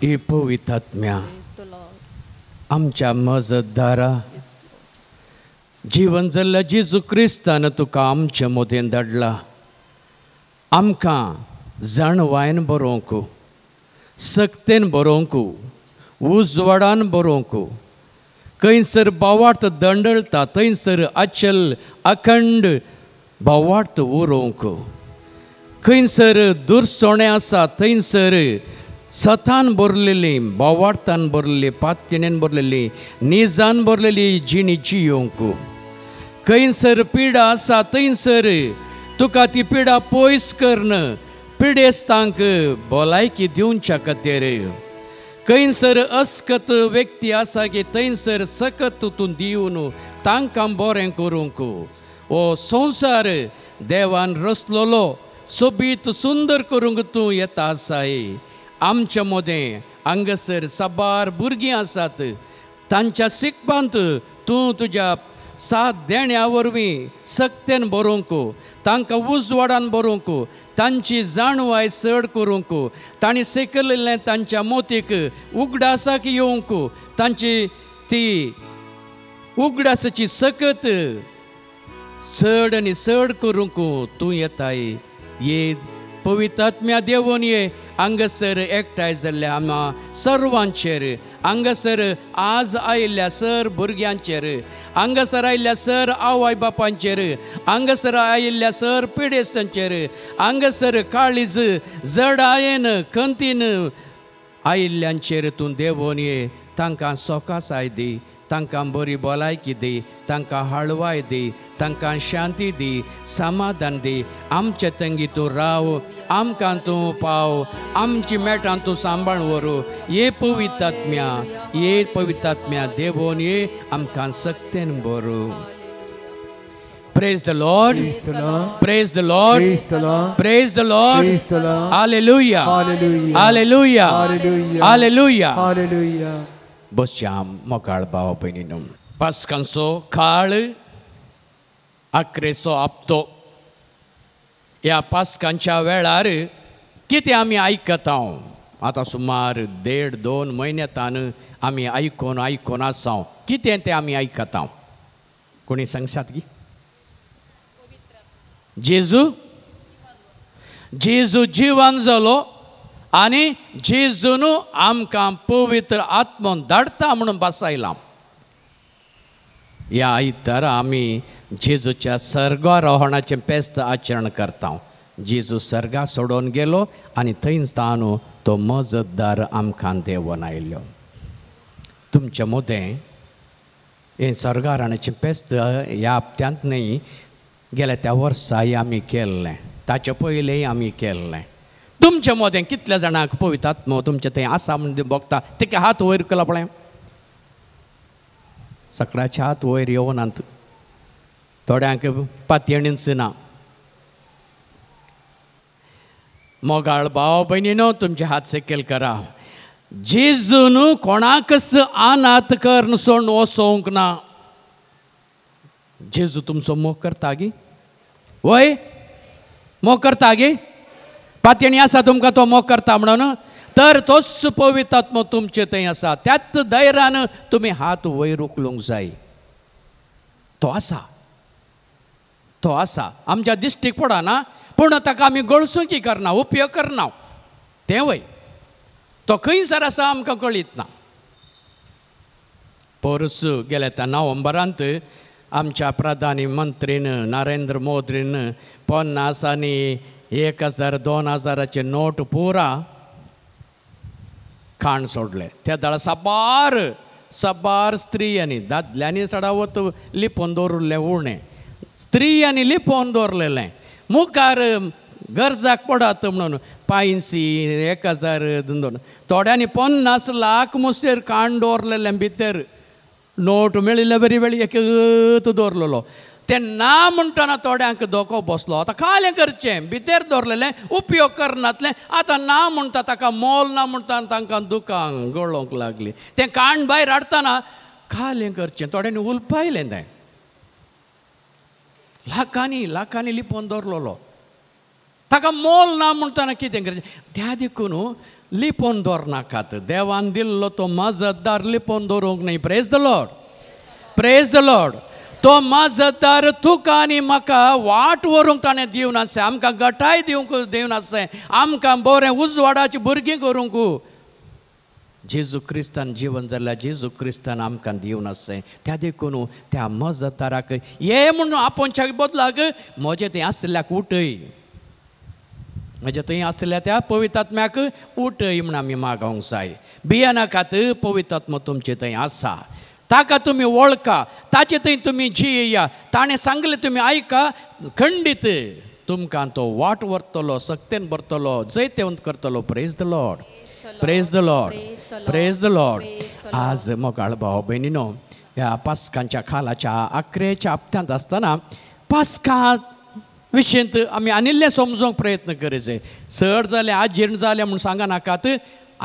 हे पवित्रात्म्या आमच्या मजतदारा जीवन जाल्ल्या जेजू क्रिस्तान तुका आमच्या मदें धाडला आमकां जाणवायन बरोवंक सक्तेन बरोवंक उजवाडान बरोवंक खंयसर बोवार्थ दंडळटा थंयसर अचल अखंड बोवार्थ उरोवंक खंयसर दुरसोणें आसा थंयसर सतान बरलेली बोवार्थान बरलेली पातयेन बरलेली निजान बरलेली जिणी जियोवंक खंयसर पिडा आसा थंयसर तुका ती पिडा पयस करन पिडेस्तांक भलायकी दिवच्या खातीर खंयसर अस्कत व्यक्ती आसा की थंयसर सकत तूं दिवन तांकां बरें करूंक हो संवसार देवान रचलोलो सोबीत सुंदर करूंक तूं येता आसाय आमच्या मदें हांगासर साबार भुरगीं आसात तांच्या शिकपांत तूं तुज्या साथ देण्या वरवीं सक्तेन बरोवंक तांकां उजवाडान बरोवंक तांची जाणवाय चड करूंक तांणी सेकल्लें तांच्या मोतीक उगडासाक येवंक तांची ती उगडासाची सकत चड आनी चड करूंक तूं येताय ये पवित्रात्म्या देवून ये हांगासर एकठांय जाल्ल्या आम्हा सर्वांचेर हांगासर आज आयिल्ल्या सर भुरग्यांचेर हांगासर आयिल्ल्या सर आवय बापांचेर हांगासर आयिल्ल्या सर पिडेस्तांचेर हांगासर काळीज जडायेन खंतीन आयिल्ल्यांचेर तूं देवून ये तांकां सोकासाय दी तांकां बरी भलायकी दी तांकां हळवाय दी तांकां शांती दी समाधान दी आमचे तंगी तूं राव आमकां तूं पाव आमची मेटां तूं सांबाळ व्हरू ये पवित्रात्म्या देवून ये आमकां सक्तेन बरो Praise the Lord. Praise the Lord. Praise the Lord. Hallelujah. Hallelujah. Hallelujah. बसच्या मोकाळ भावा भयणीनो पास्कांचो काळ अकरेचो हप्तो ह्या पास्कांच्या वेळार कितें आमी आयकता आतां सुमार 1.5-2 म्हयन्यातान आमी आयकोन आसा कितें तें आमी आयकता कोणी सांगशात की जेजू जिवान जालो आनी जेजून आमकां पवित्र आत्मन धाडटा म्हणून बसयलां ह्या आयतारा आमी जेजूच्या सर्गारोहणाचें फेस्त आचरण करता जेजू सर्गा सोडून गेलो आनी थंयसान तो मजतदार आमकां देवून आयलो तुमच्या मदें हें सर्गारोहणाचें फेस्त ह्या हप्त्यांत न्ही गेल्या त्या वर्साय आमी केल्लें ताचे पयलींय आमी केल्लें तुमच्या मदें कितल्या जाणांक पवित्र आत्मो तुमचे थंय आसा म्हणून बगता तेका हात वयर केला पळय सगळ्याचे हात वयर येवनात थोड्यांक पातयेणीच ना मोगाळ भाव भयणीनो तुमचे हात सकयल करा जेजून कोणाकच अनाथ करून सोडून वचोवंक ना जेजू तुमचो मोग करता गी वय मोग करता गी पातयणी आसा तुमकां तो मोग करता म्हणून तर तोच पवित्र आत्मो तुमचे थंय आसा त्याच धैर्यान तुमी हात वयर उखलूंक जाय तो आसा आमच्या दिश्टीक पडना पूण ताका आमी गळसूंकी करना उपयोग करना तें वय तो खंयसर आसा आमकां कळीत ना परस गेल्या त्या नोव्हेंबरांत आमच्या प्रधानी मंत्रीन नरेंद्र मोदीन 50 आनी 1000 2000चे नोट पुरा खाण सोडले त्या दाळा साबार स्त्रियांनी दादल्यांनी सडावत लिपोवन दवरलें उणें स्त्रियांनी लिपोवन दवरलेलें मुखार गरजाक पडत म्हणून 500 1000 थोड्यांनी 50 लाख मुसेर खाण दवरलेलें भितर नोट मेळिल्ले बरी वेळी एक दवरलेलो ते ना म्हणटना थोड्यांक धोको बसलो आतां कालें करचें भितर दवरलेलें उपयोग करनातलें आतां ना म्हणटा ताका मोल ना म्हणटा तांकां दुकां गळोवंक लागली तें काण भायर हाडटना कालें करचें थोड्यांनी उलपायलें तें लाखांनी लिपोवन दवरलेलो ताका मोल ना म्हणटाना कितें करचें त्या देखून लिपोवन दवरनाकात देवान दिल्लो तो मजतदार लिपोवन दवरूंक न्ही praise the lord praise the Lord तो मजतदार तुका आनी म्हाका वाट व्हरूंक ताणें दिवन आसा आमकां गटाय दिवंक दिवन आसा आमकां बरें उजवाडाची भुरगीं करूंक जेजू क्रिस्तान जीवन जाल्यार जेजू क्रिस्तान आमकां दिवन आसा त्या देखून त्या मजतदाराक हे म्हणून आपोवच्या बदलाक म्हजें थंय आसल्याक उठय म्हज्या थंय आसल्या त्या पवित्र आत्म्याक उठय म्हण आमी मागोवंक जाय भियेनाकात पवित्र आत्मा तुमचे थंय आसा ताका तुमी वळखा ताचे थंय तुमी जियेया ताणें सांगलें तुमी आयका खंडीत तुमकां तो वाट व्हरतलो सक्तेन भरतलो जैतेवंत करतलो praise the lord praise the lord praise the Lord आज मोगाळ भाव भयणीनो ह्या पास्कांच्या खालाच्या अकरेच्या हप्त्यांत आसतना पास्का विशयंत आमी आनिल्लें समजूंक प्रयत्न करचे चड जालें आजीर्ण जालें म्हूण सांगनाकात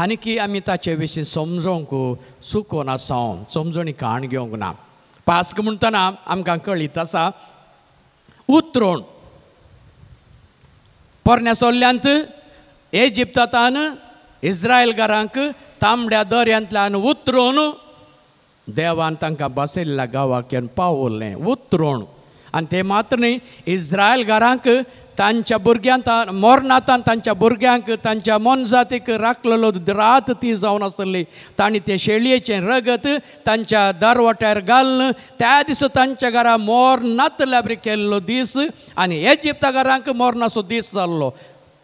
आनी आमी ताचे विशीं समजोवंक चुकोवन आसा समजणी काण घेवंक ना पास्क म्हणटना आमकां कळीत आसा उतरोण पोरण्या सोल्ल्यांत इजिप्तांत इस्रायलकारांक तांबड्या दर्यांतल्यान उतरोवन देवान तांकां बसयल्ल्या गांवाक येवन पावोवलें उतरोण आनी ते मात्र न्ही इस्रायलकारांक तांच्या भुरग्यांक मोरनाथान तांच्या भुरग्यांक तांच्या मोनजातीक राखलेलो रात ती जावन आसली तांणी ते शेळयेचें रगत तांच्या दारवट्यार घालन त्या दिसा तांच्या घरा मोरनाथ लाबरी केल्लो दीस आनी इजिप्ताकारांक मोरनाचो दीस जाल्लो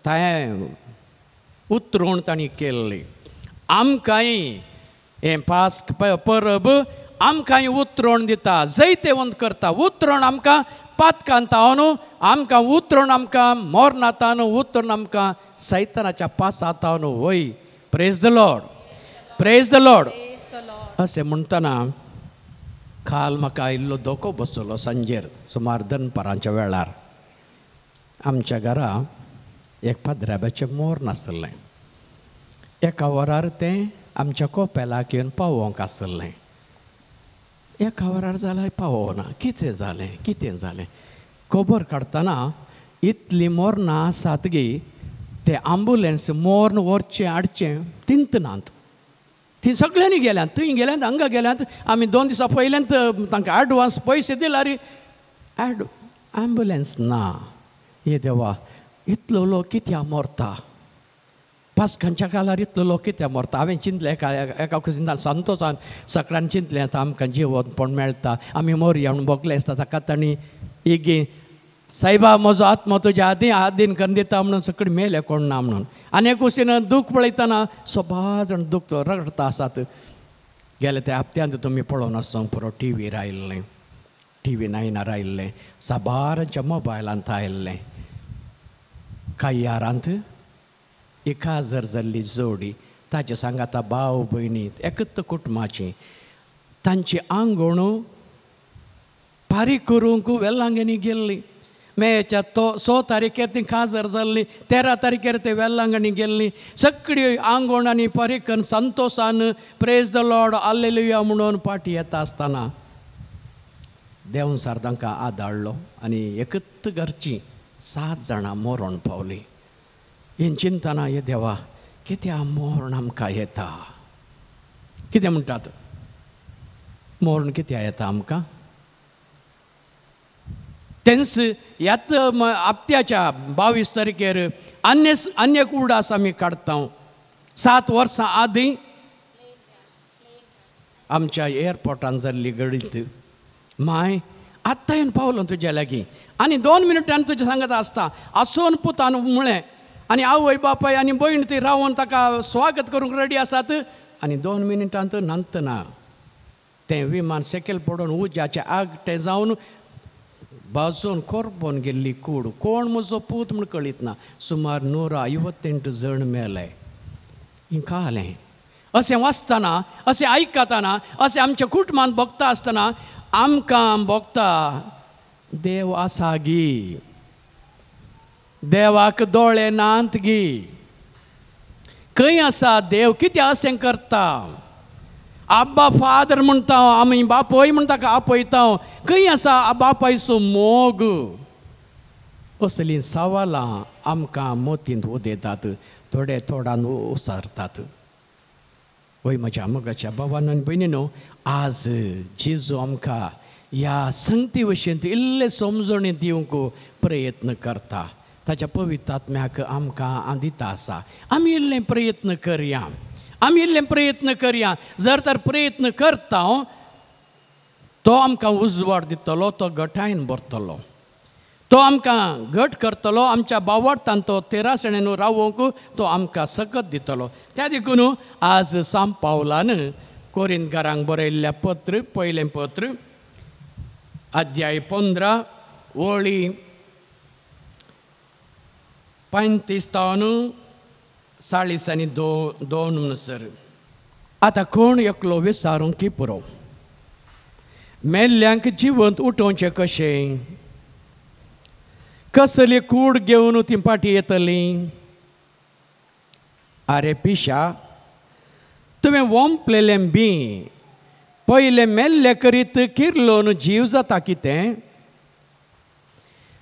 तें उतरोण तांणी केल्ली आमकांय हें पास्क परब आमकांय उतरोण दिता जैतेवंत करता उतरोण आमकां पातकांत न्हू आमकां उतरोण आमकां मोरनाथान उतरोण आमकां सैतानाच्या पासांत न्हू वय praise the lord praise the Lord अशें म्हणटना काल म्हाका इल्लो धोको बसलो सांजेर सुमार दनपारांच्या वेळार आमच्या घरा एक पाद्राब्याचें मोर नासलें एका वरार तें आमच्या कोपेलाक येवन पावोवंक आसलें एका वरार जाल्यार पावोना कितें जालें खबर काडटना इतली मोरनां आसात गे ते आंबुलन्स मोर्न व्हरचें हाडचें तिंतनात ती सगळ्यांनी गेल्यांत थंय गेल्यांत हांगा गेल्यांत आमी 2 दिसां पयल्यांत तांकां एडवान्स पयशे दिल्यार एम्बुलन्स ना हे देवा इतलो लोक कित्याक मरता पास्कांच्या काळार इतलो लोक कित्याक मरता हांवें चिंतलें एका चिंतन संतोशान सकाळीं चिंतलें आतां आमकां जिवनपण मेळटा आमी मरया म्हणून बोगले आसता ताका तांणी इगे सायबा म्हजो आत्मा तुज्या आदीन करून दिता म्हणून सकळी मेले कोण ना म्हणून आनी एक कुशीन दूख पळयतना सोबा जाण दूख रगडता आसात गेले त्या हप्त्यांत तुमी पळोवन आसोंक पुरो टीव्हीर आयिल्लें टीव्ही 9 आयिल्लें साबारांच्या मोबायलांत आयिल्लें कांय यारांत एकाजर जाल्ली जोडी ताचे सांगाता भाव भयणी एकच कुटुंबाची तांची आंगण फारीक करूंक वेलांगणी गेल्ली मेच्या 6 तारखेर ती काजर जाल्ली 13 तारखेर ते वेलांगणी गेल्ली सगळी आंगणांनी फारीक करून संतोशान प्रेज द लॉर्ड हालेलुया म्हणून पाटी येता आसतना देवन सार तांकां आदाळ्ळो आनी एकच घरची 7 जाणां मरण पावली हें चिंतना हे देवा कित्याक मरण आमकां येता कितें म्हणटात मरण कित्याक येता आमकां तेंच ह्याच हप्त्याच्या 22 तारखेर अन्य उडास आमी काडटा 7 वर्सां आदीं आमच्या एअरपोर्टान जाल्ली गडीत माय आत्तां येवन पावलो तुज्या लागीं आनी 2 मिनटान तुजें सांगत आसता आसोन पुतान म्हळें आनी आवय बापाय आनी भयण ती रावन ताका स्वागत करूंक रेडी आसात आनी 2 मिनटांत नांतना तें विमान सकयल पडून उज्याचें आगटें जावन बाजून कोरपोन गेल्ली कूड कोण म्हजो पूत म्हूण कळीत ना सुमार 158 जण मेले हें कळ्ळें अशें वाचतना अशें आयकतना अशें आमच्या कुटुंबांत भोगता आसतना आमकां भोगता देव आसा गी देवाक दोळे नांत गी खंय आसा देव कित्याक अशें करता आब्बा फादर म्हणटा आमी बापोय म्हणटा ताका आपयता खंय आसा बापायचो मोग असलीं सवालां आमकां मोतींत उदेतात, थोडे तोंडान उसरतात. वय म्हज्या मोगाच्या भावांनो आनी भयणीनो, आज जेजू आमकां ह्या संगती भशेन इल्ले समजणी दिवंक प्रयत्न करता. ताच्या पवित्र आत्म्याक आमकां दिता आसा. आमी इल्लें प्रयत्न करया, आमी इल्लें प्रयत्न करया. जर तर प्रयत्न करता तो आमकां उजवाड दितलो, तो घटायेन भरतलो, तो आमकां घट करतलो. आमच्या बावडतान तो तेरासणेन रावूंक तो आमकां सकत दितलो. त्या देखून आज सांत पावलान कोरिंथकारांक बरयल्ल्या पत्र, पयलें पत्र, अध्याय 15 वळी 35 40 आनी 2 म्हणसर. आतां कोण एकलो विचारूंक की पुरो, मेल्ल्यांक जिवंत उठोवचें कशें? कसली कूड घेवन ती फाटी येतली? आरे पिशा, तुवें वोंपलेलें बी पयले मेल्ले करीत किर्लोन जीव जाता कितें?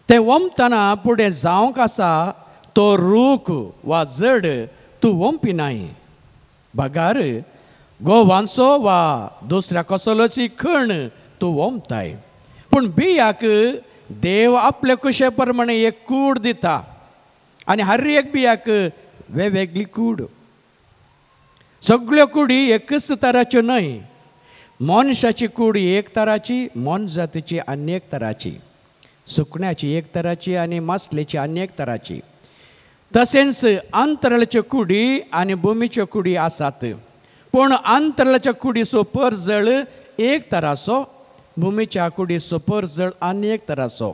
तें वोंपतना फुडें जावंक आसा तो रूख वा जड तूं वोंपिनाय. बगार गोवांचो वा दुसऱ्या कसलोची खण तूं वोंपताय. पूण बियाक देव आपले कुशे प्रमाणे एक कूड दिता आनी हर एक बियाक वेगवेगळी कूड. सगळ्यो कुडी एकच तराच्यो न्हय. मनशाची कूड एक तराची, मन जातीची आनी एक तराची, सुकण्याची एक तराची आनी मासलेची आनी एक तराची. तशेंच अंतराळच्यो कुडी आनी भुमीच्यो कुडी आसात. पूण अंतराळच्या कुडीचो परजळ एक तराचो, भुमीच्या कुडीचो परजळ आनी एक तराचो.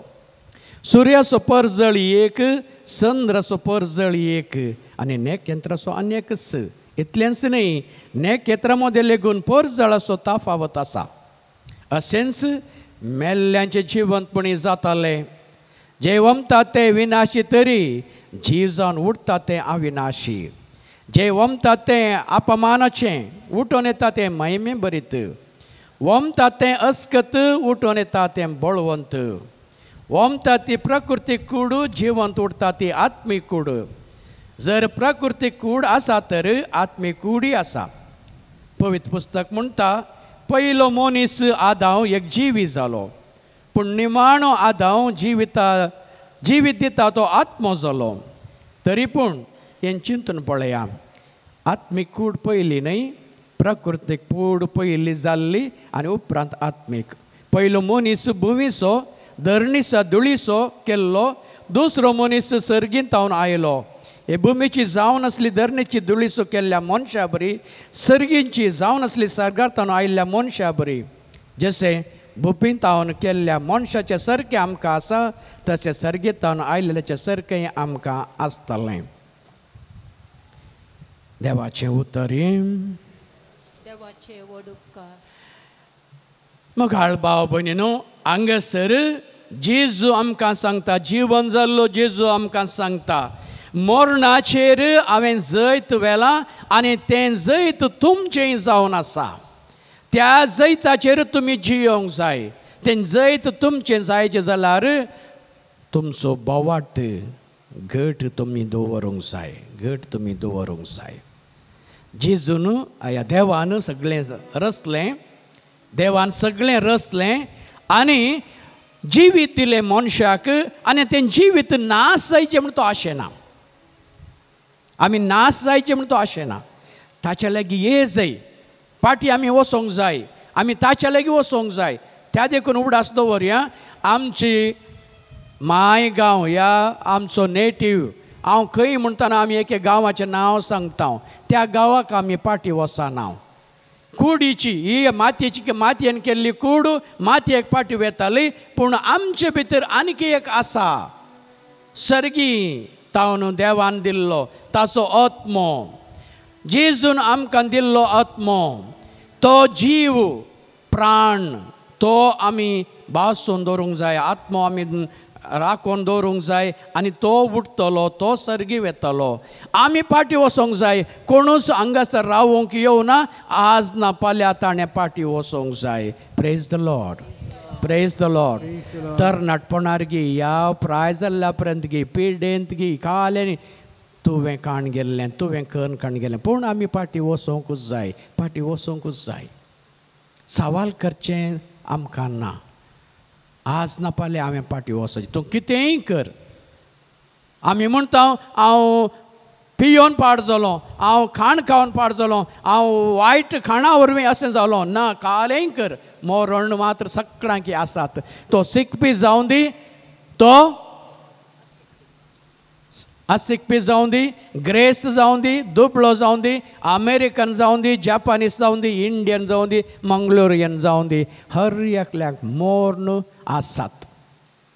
सुर्याचो परजळ एक, चंद्राचो परजळ एक आनी नेकेत्राचो आनी एकच. इतलेंच न्ही, नेकेत्रा मदें लेगून परजळाचो ताफावत आसा. अशेंच मेल्ल्यांचे जिवंतपणी जाताले. जे वमतात ते विनाशी तरी जीव जावन उठतात ते अविनाशी. जे वमतात ते अपमानाचें, उठोन येता ते महिमे भरीत. वमतात ते अस्कत, उठोन येता ते बळवंत. वमतात ती प्राकृतीक कूड, जिवंत उठता ती आत्मीक कूड. जर प्राकृतीक कूड आसा तर आत्मीक कूडय आसा. पवित्र पुस्तक म्हणटा, पयलो मनीस आदाव एक जिवी जालो, पूण निमाणो आदाव जिवीत दिता तो आत्मो जालो. तरी पूण हें चिंतून पळया, आत्मीक कूड पयली न्हय, प्राकृतीक कूड पयली जाल्ली आनी उपरांत आत्मीक. पयलो मनीस भुमीचो, धरणीचो धुळीचो केल्लो. दुसरो मनीस सर्गींतावन आयलो. हे भुमीची जावन आसली धरणीची धुळीचो केल्ल्या मनशा बरी, सर्गींची जावन आसली सर्गांतावन आयिल्ल्या मनशा बरी. जशें भुपींतावन केल्ल्या मनशाचे सारकें आमकां आसा, तशें सर्गींतावन आयिल्ल्याचे सारकें आमकां आसतलें. देवाचें उतर देवाचे व्हड उपकार. मगाळ भाव भयणीनो, हांगासर जेजू आमकां सांगता, जिवन जाल्लो जेजू आमकां सांगता, मरणाचेर हांवें जैत व्हेलां आनी तें जैत तुमचें जावन आसा. त्या जैताचेर तुमी जियोंक जाय. तें जैत तुमचें जायचें जाल्यार तुमचो बोवाट घट तुमी दवरूंक जाय, घट तुमी दवरूंक जाय. जेजून ह्या देवान सगळें रचलें, देवान सगळें रचलें आनी जिवीत दिलें मनशाक. आनी तें जिवीत नाश जायचें म्हूण तो आशेना. आमी नाश जायचे म्हूण तो आशेना. ताचे लागीं ये जाय, फाटीं आमी वचोंक जाय, आमी ताचे लागीं वचोंक जाय. त्या देखून उगडास दवरया, आमची माय गांव या आमचो नेटीव. हांव खंय म्हणटना आमी एके गांवाचें नांव सांगता, त्या गांवाक आमी फाटीं वचना. कुडीची ही मातयेन केल्ली कूड मातयेक फाटीं वेताली. पूण आमचे भितर आनीक एक आसा, सर्गी तावन देवान दिल्लो ताचो आत्मो. जेजून आमकां दिल्लो आत्मो, तो जीव प्राण, तो आमी बासून दवरूंक जाय, आत्मो आमी राखून दवरूंक जाय. आनी तो उठतलो, तो सर्गी वेतलो. आमी फाटीं वचोंक जाय. कोणूच हांगासर रावूंक येवना. आज ना फाल्यां ताणें फाटीं वचोंक जाय. Praise the lord. Praise the Lord Praise the Lord. तर नाटपणारगी ह्या प्राय जाल्ल्यापर्यंतगी पिडेंतगी कालें तुवें काण गेल्लें तुवें करून काण गेलें पूण आमी फाटीं वचोंकूच जाय फाटीं वचोंकूच जाय सवाल करचें आमकां ना आज नापाले हांवें फाटीं वचचें तूं कितेंय कर आमी म्हणटा हांव पियोन पाड जालो हांव खाण खावन पाड जालो हांव वायट खाणा वरवीं अशें जालो ना कालेंय कर मरण मात्र सगळ्यांक आसात तो शिकपी जावं दी तो अशिकपी जावं दी ग्रेस जावं दी दुबळो जावं दी अमेरिकन जावं दी जपानीस जावं दी इंडियन जावं दी मंगलोरियन जावं दी हर एकल्याक मरण आसात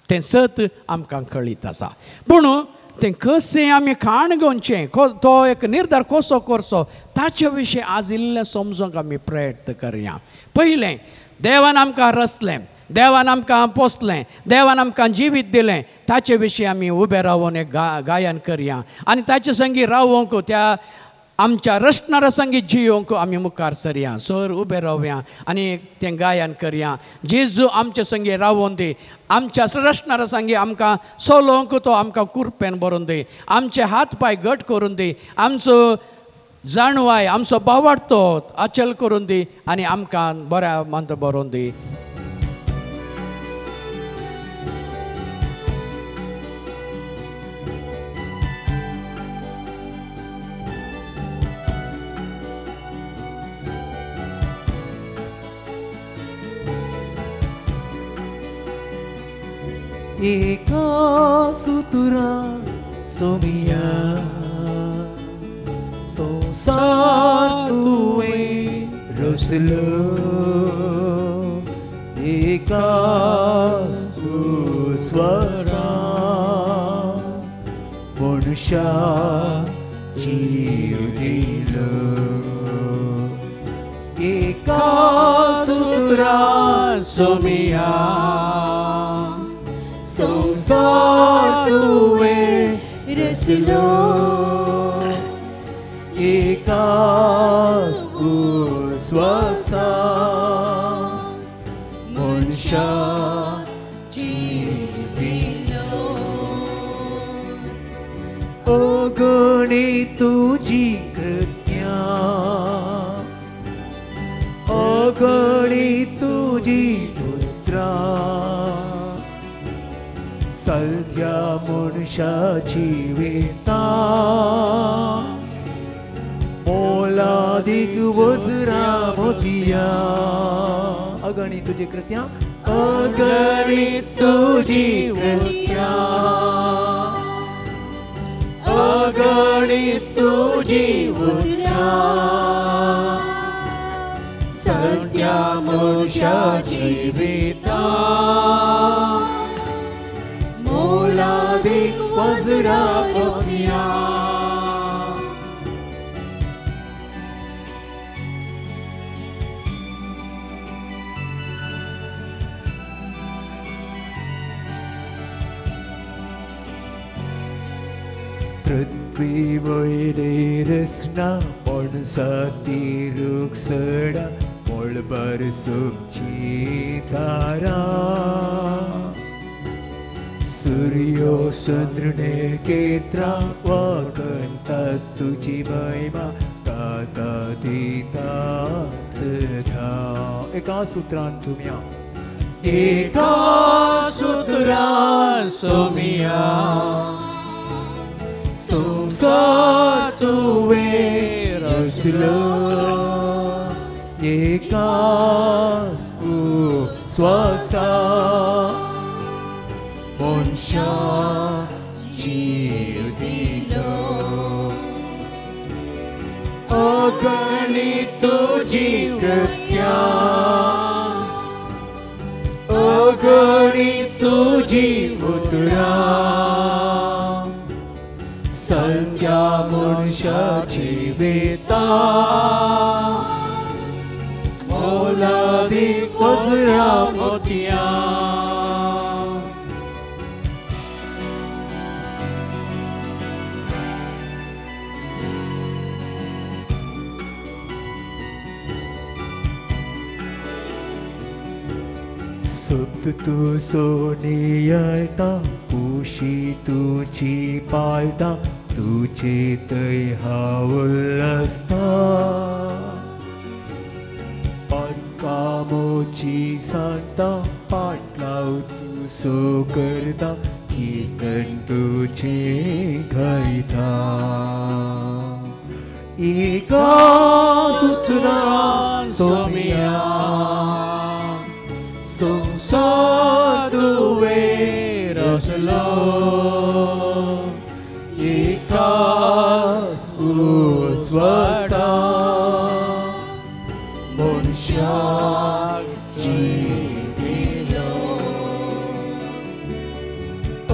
तें सत आमकां कळीत आसा पूण तें कशें आमी खाण घेवचें तो एक निर्धार कसो करचो ताचे विशीं आज इल्लें समजूंक आमी प्रयत्न करया पयलें देवान आमकां रचलें देवान आमकां पोसलें देवान आमकां जिवीत दिलें ताचे विशीं आमी उबें रावून एक गायन करया आनी ताचे संगी रावूंक त्या आमच्या रचणारा संगी जियोंक आमी मुखार सरया सर उबें रावया आनी तें गायन करया जेजू आमचे संगी रावून दी आमच्या रचणारा संगी आमकां चलोवंक तो आमकां कुरपेन भरून दी आमचे हात पाय घट करून दी आमचो जाणवाय आमचो बावाडतो अचल करून दी आनी आमकां बऱ्या मंत भरून दी Eka sutura somia Sonsar tuwe ruslo Eka suswara Manusya jiudilo Eka sutura somia संसार तुवे रचलो एकाच उस्वासा मनशा जिविलो अगणित तुझी कृत्या अगणित तुझी मुद्रा सध्या मनुष्याची वेता मोलादीक वज्रा मोतिया अगणित तुझी कृत्या अगणित तुझी कृत्या अगणित तुझी मुद्रा सध्या मनुष्याची वेता मोलादीक वज्रा मोतिया पृथ्वी वैरेरसना पणसाती रुखसडा मोळभर सुखची तारा सूर्यो चंद्रने केत्रा वाकणतात तुझी महिमा ताता दिता सदा एका सुत्रान तुमिया एका सुत्रान सोमिया संसार तुवे रचलो एकाच उस्वासा मनशा जीव दिलो अगणित तुझी कृत्या अगणित तुझी मुद्रा सत्या मनशाची वेता मोलादीक वज्रा मोतिया सुप्त तू सोनी येता उशी तुझी पाळटा तुझे तै हावलस्ता कामोची सांगता पाटलाव तू सो करता कीर्तन तुझे गायता एका सुसरा सोमिया संसार तुवे रसलो एका उस्वासा मनशाची दिलो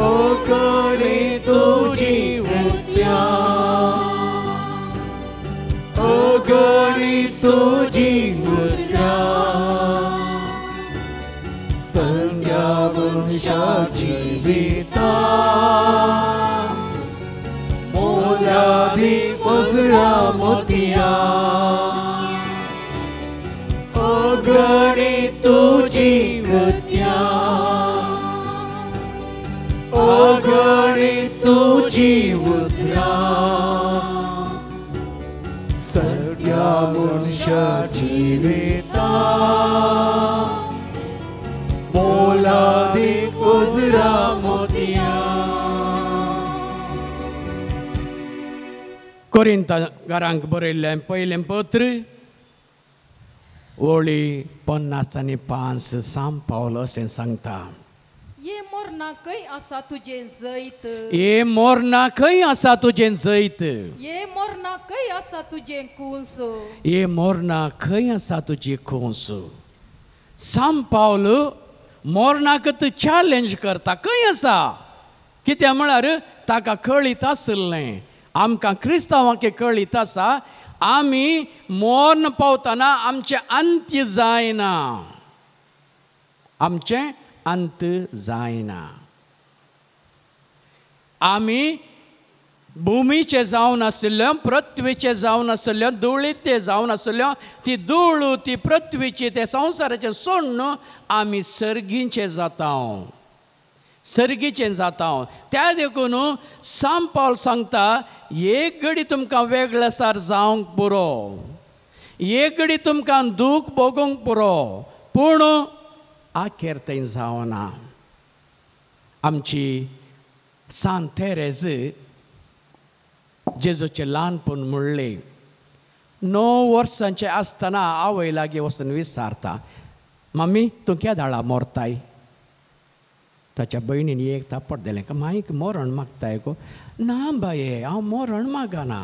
अगणी तुझी उद्या अगणी तुझी मुद्रा संध्या मनशाची विता मोलादी वज्रा मोतिया अगणी तुझी उद्या अगणी तुझी उद्या सगळ्या मनशाची विता मोलादी वज्रा मोतिया. कोरिंथांकारांक बरयल्लें पयलें पत्र ओळी 50:5 साम पावलो अशें सांगता. ये मोरनाकय आसा तुजें जैत ये मोरनाकय आसा तुजें जैत ये मोरनाकय आसा तुजें कुंस ये मोरनाकय आसा तुजी खोस. साम पावल मोरनाक चॅलेंज करता खंय आसा कित्याक म्हळ्यार ताका कळीत आसलें आमकां क्रिस्तांवांक कळीत आसा आमी मोर्न पावतना आमचें अंत्य जायना आमचें अंत जायना. आमी भुमीचे जावन आसल्यो पृथ्वीचे जावन आसल्यो धुळीचे जावन आसल्यो ती धूळ ती पृथ्वीची ते संवसाराचें सोडून आमी सर्गीचे जाता सर्गीचें जाता. त्या देखून साम पावल सांगता एक घडी तुमकां वेगळेसार जावंक पुरो एक घडी तुमकां दूख भोगूंक पुरो पूण आखेर तें जावना. आमची सान थेरेज जेजूचें ल्हानपण म्हणलें 9 वर्सांचें आसतना आवय लागीं वचून विचारता मम्मी तूं केदाळा मोरताय. ताच्या भयणीन एक तापट दिलें माईक मोरण मागताय गो. ना बाये हांव मोरण मागना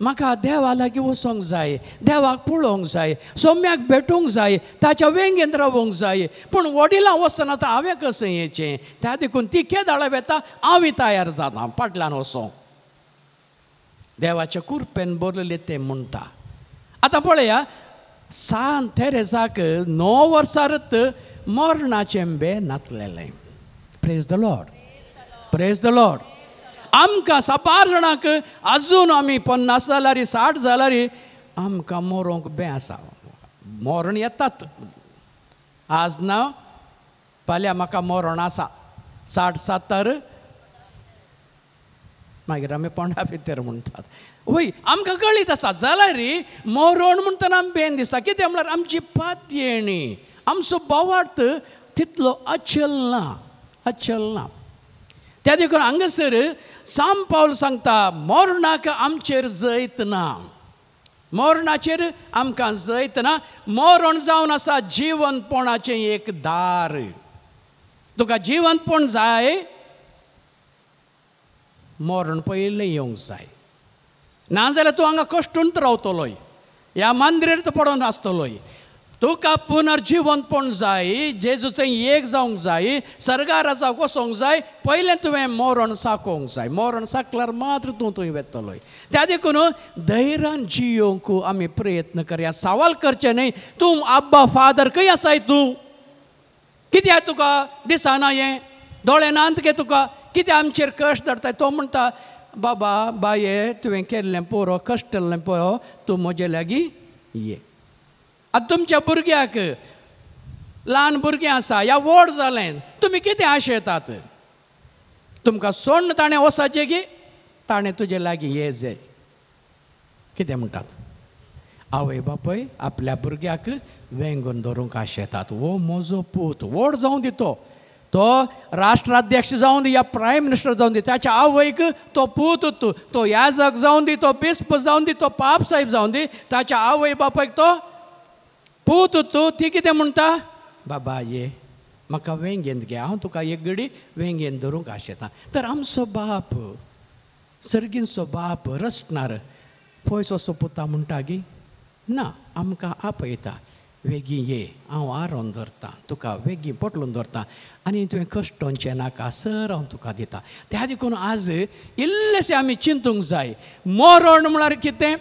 म्हाका देवा लागीं वचोंक जाय देवाक पळोवंक जाय सोम्याक भेटूंक जाय ताच्या वेंगेन रावूंक जाय पूण वडिलां वचना तर हांवें कशें येचें. त्या देखून ती केदाळा वेता हांव तयार जाता फाटल्यान वचोंक. देवाच्या कुरपेन बरयलें तें म्हणटा. आतां पळया सान थेरेजाक 9 वर्सांत मरणाचें बे नातलेलें. Praise the lord praise the lord. आमकां 7 जाणांक अजून आमी 50 जाल्यार 60 जाल्यार आमकां मरोंक बे आसा. मरण येतात आज ना फाल्यां म्हाका मरण आसा 60-70 मागीर आमी पोंडा भितर म्हणटात. वय आमकां कळीत आसा जाल्यार मरण म्हणटना आमी बेन दिसता कित्याक म्हळ्यार आमची पातयेणी आमचो बोवार्थ तितलो अचल ना. त्या देखून हांगासर साम पावल सांगता मरणाक आमचेर जैत ना मरणाचेर आमकां जैत ना. मरण जावन आसा जिवंतपणाचें एक दार. तुका जिवंतपण जाय मरण पयलें येवंक जाय नाजाल्यार तूं हांगा कश्टूंत रावतलोय ह्या मंदिरांत पडून आसतलोय. तुका पुनर्जिवंतपण जाय जेजूचें एक जावंक जाय सर्गारासाक वचोंक जाय पयलें तुवें मरण साकोवंक जाय. मरण साकल्यार मात्र तूं थंय वेतलोय. त्या देखून धैर्यान जियोवंक आमी प्रयत्न करया. सवाल करचें न्हय तूं आब्बा फादर खंय आसाय तूं कित्याक तुका दिसना हें दोळे नांत गे तुका कित्याक आमचेर कश्ट धाडटाय. तो म्हणटा बाबा बाये तुवें केल्लें पुरो कश्ट केल्लें पुरो तूं म्हजे लागीं ये. आतां तुमच्या भुरग्याक ल्हान भुरगीं आसा या व्हड जालें तुमी कितें आशेतात तुमकां सोडून ताणें वसाचें की ताणें तुजे लागीं ये जाय कितें म्हणटात आवय बापूय आपल्या भुरग्याक वेंगून धरूंक आशेतात वो म्हजो पूत व्हड जावं दी तो राष्ट्राध्यक्ष जावं दी या प्रायम मिनिस्टर जावं दी ताच्या आवयक तो पूत तो याजक जावं दी तो बिस्प जावं दी तो पाप साहेब जावं दी ताच्या आवय बापायक तो पूत ती कितें म्हणटा बाबा ये म्हाका वेंगेंत घे हांव तुका एक घडी वेंगेंत धरूंक आशेतां तर आमचो बाप सर्गींचो बाप रचणार पयस असो पुता म्हणटा गी ना आमकां आपयता वेगीं ये हांव आरोन धरतां तुका वेगीं पटलून धरतां आनी तुवें कश्टोवचें नाका सर हांव तुका दितां त्या देखून आज इल्लेशें आमी चिंतूंक जाय मरण म्हळ्यार कितें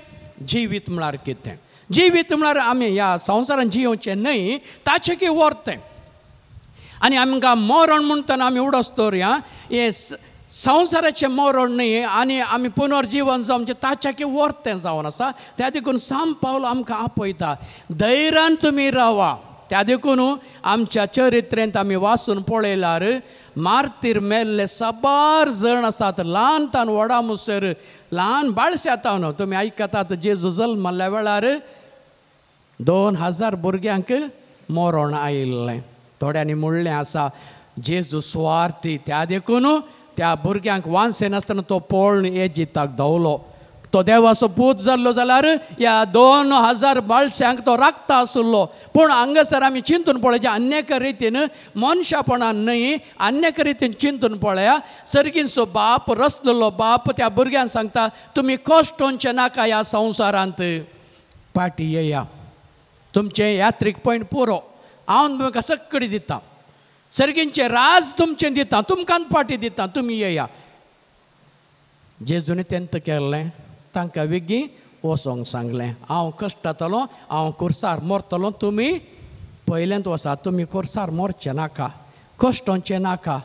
जिवीत म्हळ्यार कितें जिवीत म्हळ्यार आमी ह्या संवसारान जियोवचें न्हय ताचें की वर्तें आनी आमकां मरण म्हणटना आमी उडोस दवरया हें संवसाराचें मरण न्हय आनी आमी पुनर्जीवन जावचें ताचें की वर्तें जावन आसा त्या देखून सांत पावलो आमकां आपयता धैर्यान तुमी रावा त्या देखून आमच्या चरित्रेंत आमी वाचून पळयल्यार मार्तीर मेल्ले साबार जण आसात ल्हान तान व्हडा मुसर ल्हान बाळश्या तावन तुमी आयकतात जेजू जल्मल्या वेळार 2000 भुरग्यांक मरण आयिल्लें थोड्यांनी म्हणलें आसा जेजू स्वार्थी त्या देखून त्या भुरग्यांक वांसे नासतना तो पळोवन एजिताक धांवलो तो देवाचो पूत जाल्लो जाल्यार ह्या 2000 बाळश्यांक तो राखता आसलो पूण हांगासर आमी चिंतून पळोवचें अन्यक रितीन मनशापणान न्हय अन्यक रितीन चिंतून पळया सर्गींचो बाप रचलेलो बाप त्या भुरग्यांक सांगता तुमी कश्टोवचें नाका ह्या संवसारांत पाटी येया तुमचें यात्रीक पॉयंट पुरो हांव तुमकां सक्कडी दितां सर्गींचें राज तुमचें दितां तुमकां पाटी दितां तुमी येया जेजून तेंत केल्लें तांकां वेगीं वचोंक सांगलें हांव कश्टातलो हांव खुर्सार मरतलो तुमी पयलेंत वसात तुमी खुर्सार मरचें नाका कश्टोवचें नाका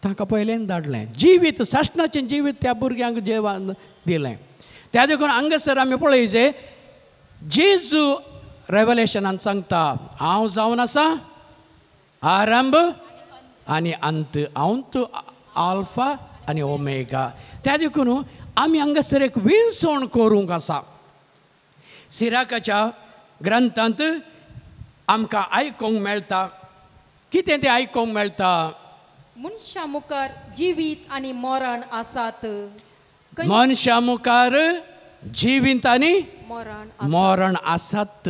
तांकां पयलें धाडलें जिवीत सासणाचें जिवीत त्या भुरग्यांक जेवण दिलें त्या देखून हांगासर आमी पळयचें जेजू रेवलेशनान सांगता हांव जावन आसा आरंभ आनी अंत हांव आल्फा आनी ओमेगा त्या देखून आमी हांगासर एक विणसण करूंक आसा सिराकाच्या ग्रंथांत आमकां आयकोंक मेळटा कितें तें आयकोंक मेळटा मनशा मुखार जिवीत आनी मरण आसात मनशा मुखार जिवीत आनी मरण आसात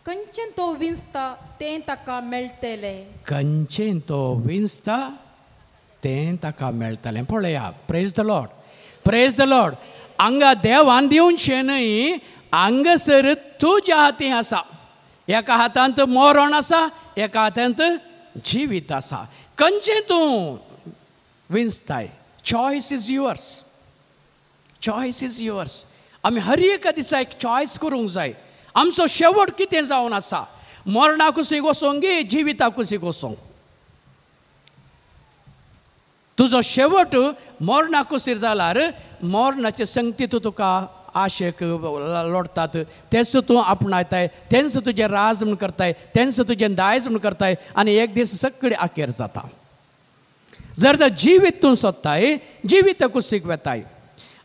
खंयचें तो विंचता तें ताका मेळटलें खंयचें तो विंचता तें ताका मेळटलें पळया प्रेज द लॉर्ड हांगा देवान दिवचें न्हय हांगासर तुज्या हातीन आसा एका हातांत मरण आसा एका हातांत जिवीत आसा खंयचें तूं विंचताय चॉयस इज युअर्स आमी हर एका दिसा एक चॉयस करूंक जाय आमचो शेवट कितें जावन आसा मरणाक कुशीक वचोंक गे जिविताक कुशीक वचोंक तुजो शेवट मरणाक कुशीर जाल्यार मरणाचे संगती तुका आशेक लोडतात तेच तूं आपणायताय तेंच तुजें राज म्हूण करताय तेंच तुजें दायज म्हूण करताय आनी एक दीस सगळें आखेर जाता जर तर जिवीत तूं सोदताय जिवीत कुशीक वेताय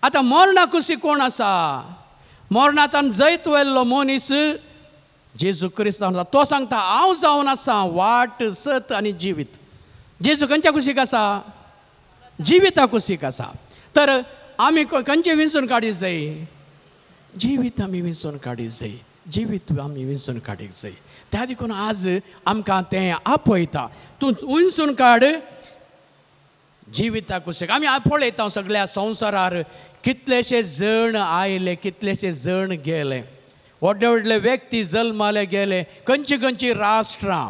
आतां मरणा कुशीक कोण आसा मरणांतल्यान जैत वेल्लो मनीस जेजू क्रिस्त तो सांगता हांव जावन आसा वाट सत आनी जिवीत जेजू खंयच्या कुशीक आसा जिविता कुशीक आसा तर आमी खंयचें विंचून काडीत जाय जिवीत आमी विंचून काडीत जाय जिवीत आमी विंचून काडीत जाय त्या देखून आज आमकां तें आपयता तूं विंचून काड जिविता कुशीक आमी पळयता सगळ्या संवसारार कितलेशे जण आयले कितलेशे जण गेले व्हडले व्हडले व्यक्ती जल्माले गेले खंयची खंयची राष्ट्रां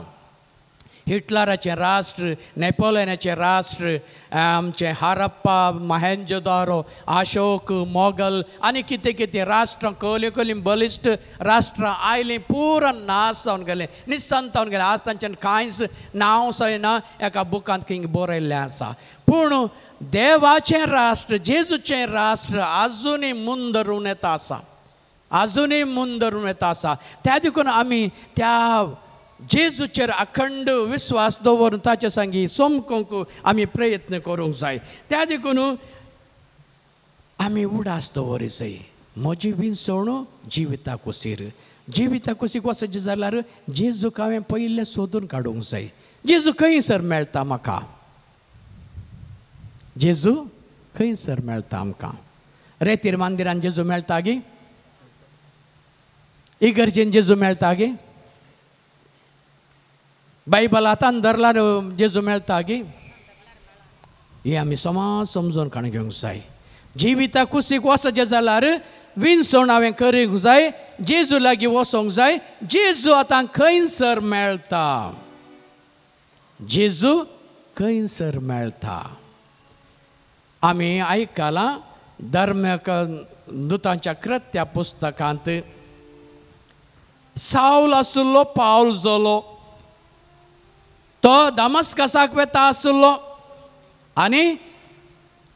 हिटलराचें राष्ट्र नेपोलियनाचें राष्ट्र आमचें हारप्पा मोहेंजोदारो अशोक मोगल आनी कितें कितें राष्ट्रां कहली कहली बलिश्ट राष्ट्रां आयलीं पुरो नाश जावन गेलें निसंत जावन गेलें आज तांच्यान कांयच नांव सयना एका बुकांत खंय बरयल्लें आसा पूण देवाचें राष्ट्र जेजूचें राष्ट्र आजुनूय मुंदरून येता आसा आजुनूय मुंदरून येता आसा त्या देखून आमी त्या जेजूचेर अखंड विश्वास दवरून ताचे सांगी सोमकोंक आमी प्रयत्न करूंक जाय. त्या देखून आमी उडास दवरूंक जाय. म्हजी विंसवण जिविताक उसीर. जिविताक उसीक वचचें जाल्यार जेजूक हांवें पयलें सोदून काडूंक जाय. जेजू खंयसर मेळटा म्हाका. जेजू खंयसर मेळटा आमकां. रेतीर मंदिरान जेजू मेळटा गे. इगर्जेन जेजू मेळटा गे. बायबलांत धरल्यार जेजू मेळटा गे. हे आमी समाज समजून काण घेवंक जाय. जिविताक कुशीक वचचें जाल्यार विंसवण हांवें करूंक जाय. जेजू लागीं वचोंक जाय. जेजू आतां खंयसर मेळटा. जेजू खंयसर मेळटा. आमी आयकलां धर्मक दुतांच्या कृत्या पुस्तकांत साऊल आसलो पावल जालो. तो दमस्कसाक वेता आसलो आनी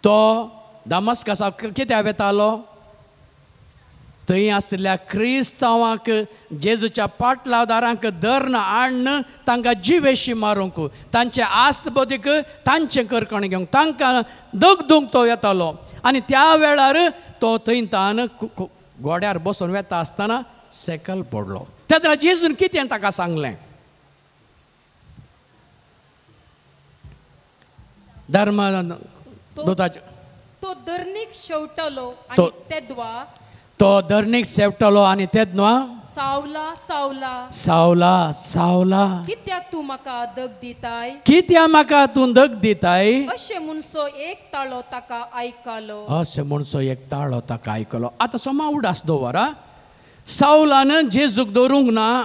तो दमस्कसाक कित्याक वेतालो. थंय आसलेल्या क्रिस्तांवांक जेजूच्या पाटलादारांक धरून हाडून तांकां जिवेशी मारूंक तांचे आस्त बोदीक तांचें करकण घेवंक तांकां दगदूंक तो येतालो. आनी त्या वेळार तो थंय तान घोड्यार बसून वेता आसतना सकयल पडलो. तेन्ना जेजून कितें ताका सांगलें. धर्म दुताचे तो धरणीक शेवटलो तो- आनी तेदवा तो धरणीक शेवटलो आनी तेदवा सावला सावला सावला सावला कित्याक तूं म्हाका दग दिताय. कित्याक म्हाका तूं दग दिताय. अशें म्हणसो एक ताळो ताका आयकलो. अशें म्हणसो एक ताळो ताका आयकलो. आतां सोमा उडास दवर. सावलान जेजूक दवरूंक ना.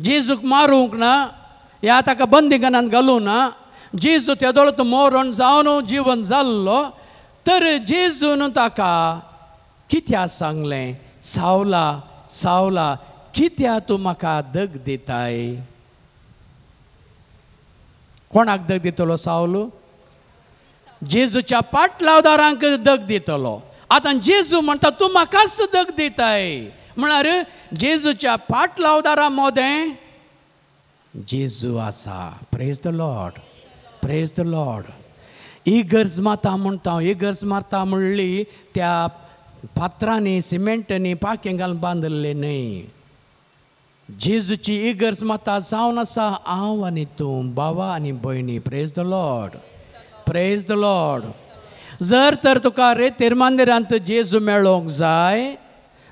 जेजूक मारूंक ना. ह्या ताका बंदिगणान घालूं ना. जेजू तेदोळ तो मरण जावन जीवन जाल्लो. तर जेजून ताका कित्याक सांगलें. सावला सावला कित्याक तूं म्हाका दग दिताय. कोणाक दग दितलो सावल. जेजूच्या पाटलादारांक दग दितलो. आतां जेजू म्हणटा तूं म्हाकाच दग दिताय. म्हळ्यार जेजूच्या पाटलादारा मोदें जेजू आसा. Praise the lord. Praise the Lord. इगर्ज माता म्हणटा. इगर्ज माता म्हणली त्या फातरांनी सिमेंटांनी पांखें घालून बांदलेले न्हय. जेजूची इगर्ज माता जावन आसा हांव आनी तूं भावा आनी भयणी. Praise the lord. Praise the Lord. जर तर तुका रेतीर मंदिरांत जेजू मेळोंक जाय.